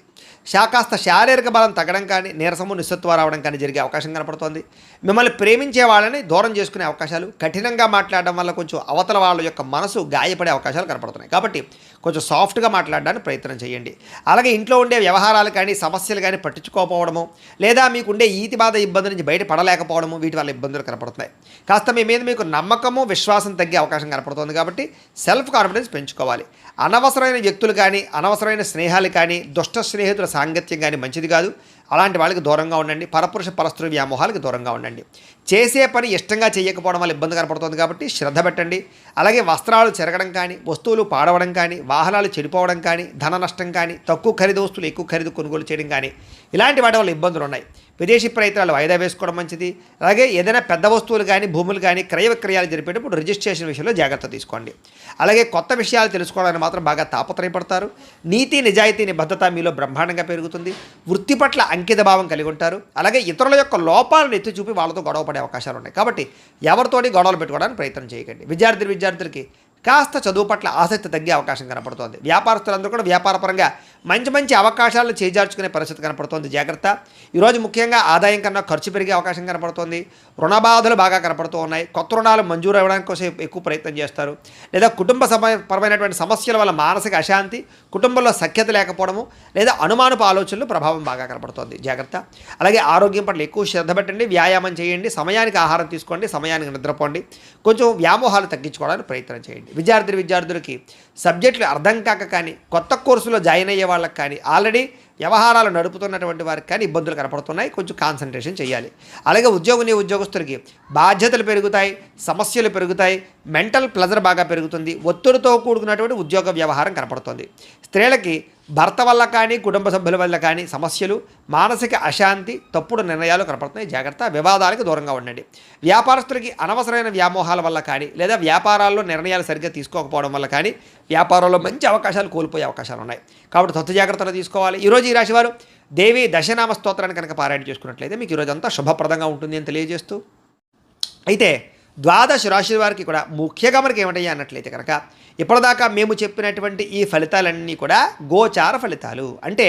కాస్త శారీరక బలం తగ్గడం కానీ, నీరసము, నిస్సత్వ రావడం కానీ జరిగే అవకాశం కనపడుతోంది. మిమ్మల్ని ప్రేమించే వాళ్ళని దూరం చేసుకునే అవకాశాలు, కఠినంగా మాట్లాడడం వల్ల కొంచెం అవతల వాళ్ళ యొక్క మనసు గాయపడే అవకాశాలు కనపడుతున్నాయి. కాబట్టి కొంచెం సాఫ్ట్గా మాట్లాడడానికి ప్రయత్నం చేయండి. అలాగే ఇంట్లో ఉండే వ్యవహారాలు కానీ, సమస్యలు కానీ పట్టించుకోకపోవడము, లేదా మీకుండే ఈతి బాధ ఇబ్బంది నుంచి బయటపడలేకపోవడము, వీటి వల్ల ఇబ్బందులు కనపడుతున్నాయి. కాస్త మీ మీద మీకు నమ్మకము, విశ్వాసం తగ్గే అవకాశం కనపడుతుంది. కాబట్టి సెల్ఫ్ కాన్ఫిడెన్స్ పెంచుకోవాలి. అనవసరమైన వ్యక్తులు కానీ, అనవసరమైన స్నేహాలు కానీ, దుష్ట స్నేహితుల సాంగత్యం కానీ మంచిది కాదు. అలాంటి వాళ్ళకి దూరంగా ఉండండి. పరపురుష పరస్త్రీ వ్యామోహాలకు దూరంగా ఉండండి. చేసే పని ఇష్టంగా చేయకపోవడం వల్ల ఇబ్బంది కనపడుతుంది. కాబట్టి శ్రద్ధ పెట్టండి. అలాగే వస్త్రాలు చెరగడం కానీ, వస్తువులు పాడవడం కానీ, వాహనాలు చెడిపోవడం కానీ, ధన నష్టం కానీ, తక్కువ ఖరీదు వస్తువులు ఎక్కువ ఖరీదు కొనుగోలు చేయడం కానీ, ఇలాంటి వాటి వల్ల ఇబ్బందులు ఉన్నాయి. విదేశీ ప్రయత్నాలు వాయిదా వేసుకోవడం మంచిది. అలాగే ఏదైనా పెద్ద వస్తువులు కానీ, భూములు కానీ క్రయ విక్రయాలు జరిపేటప్పుడు రిజిస్ట్రేషన్ విషయంలో జాగ్రత్త తీసుకోండి. అలాగే కొత్త విషయాలు తెలుసుకోవడానికి మాత్రం బాగా తాపత్రయపడతారు. నీతి, నిజాయితీ, నిబద్ధత మీలో బ్రహ్మాండంగా పెరుగుతుంది. వృత్తి పట్ల అంకిత భావం కలిగి ఉంటారు. అలాగే ఇతరుల యొక్క లోపాలను ఎత్తి చూపి వాళ్ళతో గొడవ పడే అవకాశాలు ఉన్నాయి. కాబట్టి ఎవరితోటి గొడవలు పెట్టుకోవడానికి ప్రయత్నం చేయకండి. విద్యార్థులకి కాస్త చదువు పట్ల ఆసక్తి తగ్గే అవకాశం కనపడుతోంది. వ్యాపారస్తులందరూ కూడా వ్యాపారపరంగా మంచి అవకాశాలను చేజార్చుకునే పరిస్థితి కనపడుతోంది. జాగ్రత్త. ఈరోజు ముఖ్యంగా ఆదాయం కన్నా ఖర్చు పెరిగే అవకాశం కనపడుతోంది. రుణ బాధలు బాగా కనపడుతూ ఉన్నాయి. కొత్త రుణాలు మంజూరు అవ్వడానికి కోసం ఎక్కువ ప్రయత్నం చేస్తారు. లేదా కుటుంబ పరమైనటువంటి సమస్యల వల్ల మానసిక అశాంతి, కుటుంబంలో సఖ్యత లేకపోవడము, లేదా అనుమానపు ఆలోచనలు ప్రభావం బాగా కనపడుతోంది. జాగ్రత్త. అలాగే ఆరోగ్యం పట్ల ఎక్కువ శ్రద్ధ పెట్టండి. వ్యాయామం చేయండి. సమయానికి ఆహారం తీసుకోండి. సమయానికి నిద్రపోండి. కొంచెం వ్యామోహాలు తగ్గించుకోవడానికి ప్రయత్నం చేయండి. విద్యార్థులకి సబ్జెక్టులు అర్థం కాక కానీ, కొత్త కోర్సులో జాయిన్ అయ్యే వాళ్ళకి కానీ, ఆల్రెడీ వ్యవహారాలు నడుపుతున్నటువంటి వారికి కానీ ఇబ్బందులు కనపడుతున్నాయి. కొంచెం కాన్సన్ట్రేషన్ చేయాలి. అలాగే ఉద్యోగస్తులకి బాధ్యతలు పెరుగుతాయి, సమస్యలు పెరుగుతాయి, మెంటల్ ప్లెజర్ బాగా పెరుగుతుంది. ఒత్తిడితో కూడుకున్నటువంటి ఉద్యోగ వ్యవహారం కనపడుతుంది. స్త్రీలకి భర్త వల్ల కానీ, కుటుంబ సభ్యుల వల్ల కానీ సమస్యలు, మానసిక అశాంతి, తప్పుడు నిర్ణయాలు కనపడుతున్నాయి. జాగ్రత్త. వివాదాలకు దూరంగా ఉండండి. వ్యాపారస్తులకి అనవసరమైన వ్యామోహాల వల్ల కానీ, లేదా వ్యాపారాల్లో నిర్ణయాలు సరిగ్గా తీసుకోకపోవడం వల్ల కానీ వ్యాపారంలో మంచి అవకాశాలు కోల్పోయే అవకాశాలు ఉన్నాయి. కాబట్టి తొత్తు జాగ్రత్తలు తీసుకోవాలి. ఈరోజు ఈ రాశివారు దేవి దశనామ స్తోత్రాన్ని కనుక పారాయణ చేసుకున్నట్లయితే మీకు ఈరోజు అంతా శుభప్రదంగా ఉంటుంది అని తెలియజేస్తూ, అయితే ద్వాదశ రాశి వారికి కూడా ముఖ్యంగా మనకి ఏమిటయ్యా అన్నట్లయితే కనుక ఇప్పటిదాకా మేము చెప్పినటువంటి ఈ ఫలితాలన్నీ కూడా గోచార ఫలితాలు. అంటే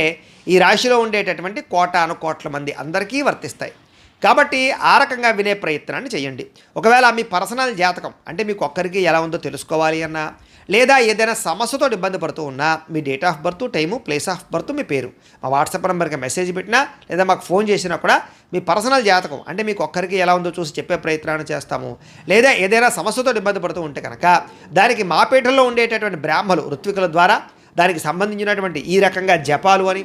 ఈ రాశిలో ఉండేటటువంటి కోటాను కోట్ల మంది అందరికీ వర్తిస్తాయి. కాబట్టి ఆ రకంగా వినే ప్రయత్నాన్ని చేయండి. ఒకవేళ మీ పర్సనల్ జాతకం అంటే మీకు ఒక్కరికి ఎలా ఉందో తెలుసుకోవాలి అన్నా, లేదా ఏదైనా సమస్యతో ఇబ్బంది పడుతూ ఉన్నా, మీ date of birth, time, place of birth, మీ పేరు మా వాట్సాప్ నెంబర్కి మెసేజ్ పెట్టినా, లేదా మాకు ఫోన్ చేసినా కూడా మీ పర్సనల్ జాతకం అంటే మీకు ఒక్కరికి ఎలా ఉందో చూసి చెప్పే ప్రయత్నాన్ని చేస్తాము. లేదా ఏదైనా సమస్యతో ఇబ్బంది పడుతూ ఉంటే కనుక దానికి మా పీఠంలో ఉండేటటువంటి బ్రాహ్మలు, ఋత్వికుల ద్వారా దానికి సంబంధించినటువంటి ఈ రకంగా జపాలు అని,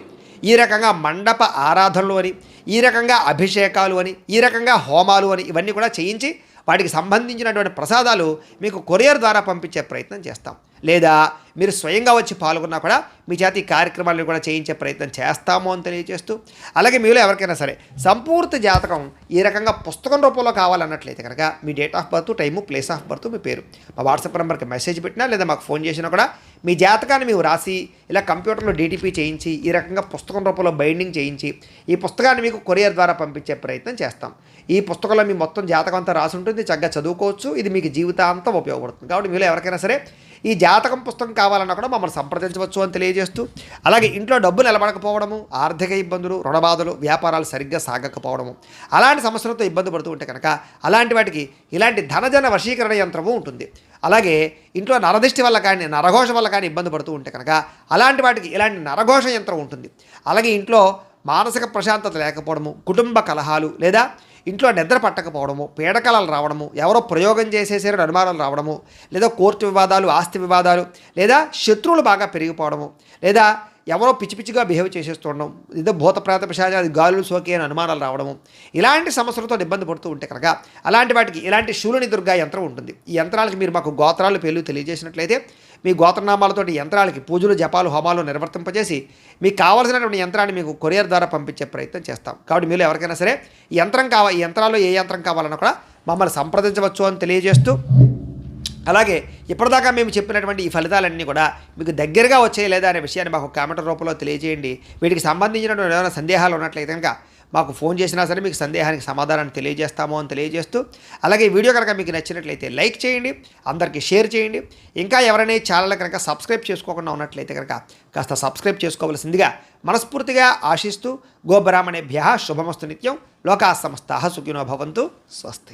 ఈ రకంగా మండప ఆరాధనలు అని, ఈ రకంగా అభిషేకాలు అని, ఈ రకంగా హోమాలు అని ఇవన్నీ కూడా చేయించి వాటికి సంబంధించినటువంటి ప్రసాదాలు మీకు కొరియర్ ద్వారా పంపించే ప్రయత్నం చేస్తాం. లేదా మీరు స్వయంగా వచ్చి పాల్గొన్నా కూడా మీ చేత ఈ కార్యక్రమాలను కూడా చేయించే ప్రయత్నం చేస్తాము అని తెలియజేస్తూ, అలాగే మీలో ఎవరికైనా సరే సంపూర్తి జాతకం ఈ రకంగా పుస్తకం రూపంలో కావాలన్నట్లయితే కనుక మీ date of birth, time, place of birth, మీ పేరు మా వాట్సాప్ నెంబర్కి మెసేజ్ పెట్టినా, లేదా మాకు ఫోన్ చేసినా కూడా మీ జాతకాన్ని మేము రాసి ఇలా కంప్యూటర్లో డీటీపీ చేయించి ఈ రకంగా పుస్తకం రూపంలో బైండింగ్ చేయించి ఈ పుస్తకాన్ని మీకు కొరియర్ ద్వారా పంపించే ప్రయత్నం చేస్తాం. ఈ పుస్తకంలో మీ మొత్తం జాతకం అంతా రాసి ఉంటుంది. చక్కగా చదువుకోవచ్చు. ఇది మీకు జీవితాంతం ఉపయోగపడుతుంది. కాబట్టి మీలో ఎవరికైనా సరే ఈ జాతకం పుస్తకం కావాలన్నా కూడా మమ్మల్ని సంప్రదించవచ్చు అని తెలియజేస్తూ, అలాగే ఇంట్లో డబ్బు నిలబడకపోవడము, ఆర్థిక ఇబ్బందులు, రుణబాధలు, వ్యాపారాలు సరిగ్గా సాగకపోవడము, అలాంటి సమస్యలతో ఇబ్బంది పడుతూ ఉంటే కనుక అలాంటి వాటికి ఇలాంటి ధనజన వశీకరణ యంత్రము ఉంటుంది. అలాగే ఇంట్లో నరదిష్టి వల్ల కానీ, నరఘోష వల్ల కానీ ఇబ్బంది పడుతూ ఉంటే కనుక అలాంటి వాటికి ఇలాంటి నరఘోష యంత్రం ఉంటుంది. అలాగే ఇంట్లో మానసిక ప్రశాంతత లేకపోవడము, కుటుంబ కలహాలు, లేదా ఇంట్లో నిద్ర పట్టకపోవడము, పీడకలలు రావడము, ఎవరో ప్రయోగం చేసేసారని అనుమానాలు రావడము, లేదా కోర్టు వివాదాలు, ఆస్తి వివాదాలు, లేదా శత్రువులు బాగా పెరిగిపోవడము, లేదా ఎవరో పిచ్చి పిచ్చిగా బిహేవ్ చేసేస్తుండడం, ఏదో భూత ప్రేత పిశాచ అది గాలులు సోకి అని అనుమానాలు రావడము, ఇలాంటి సమస్యలతో ఇబ్బంది పడుతూ ఉంటే కనుక అలాంటి వాటికి ఇలాంటి శూలిని దుర్గా యంత్రం ఉంటుంది. ఈ యంత్రాలకి మీరు మాకు గోత్రాలు పేర్లు తెలియజేసినట్లయితే మీ గోత్రనామాలతోటి యంత్రాలకి పూజలు, జపాలు, హోమాలు నిర్వర్తింపజేసి మీకు కావాల్సినటువంటి యంత్రాన్ని మీకు కొరియర్ ద్వారా పంపించే ప్రయత్నం చేస్తాం. కాబట్టి మీరు ఎవరికైనా సరే ఈ యంత్రాల్లో ఏ యంత్రం కావాలన్నా కూడా మమ్మల్ని సంప్రదించవచ్చు అని తెలియజేస్తూ, అలాగే ఇప్పటిదాకా మేము చెప్పినటువంటి ఈ ఫలితాలన్నీ కూడా మీకు దగ్గరగా వచ్చాయి లేదా అనే విషయాన్ని మాకు కామెంట్ రూపంలో తెలియజేయండి. వీటికి సంబంధించినటువంటి ఏమైనా సందేహాలు ఉన్నట్లయితే కనుక మాకు ఫోన్ చేసినా సరే మీకు సందేహానికి సమాధానాన్ని తెలియజేస్తాము అని తెలియజేస్తూ, అలాగే ఈ వీడియో కనుక మీకు నచ్చినట్లయితే లైక్ చేయండి, అందరికీ షేర్ చేయండి. ఇంకా ఎవరైనా ఛానల్ కనుక సబ్స్క్రైబ్ చేసుకోకుండా ఉన్నట్లయితే కనుక కాస్త సబ్స్క్రైబ్ చేసుకోవాల్సిందిగా మనస్ఫూర్తిగా ఆశిస్తూ, గోబ్రాహ్మణేభ్యః శుభమస్తు నిత్యం. లోకాః సమస్తాః సుఖినో భవంతు. స్వస్తి.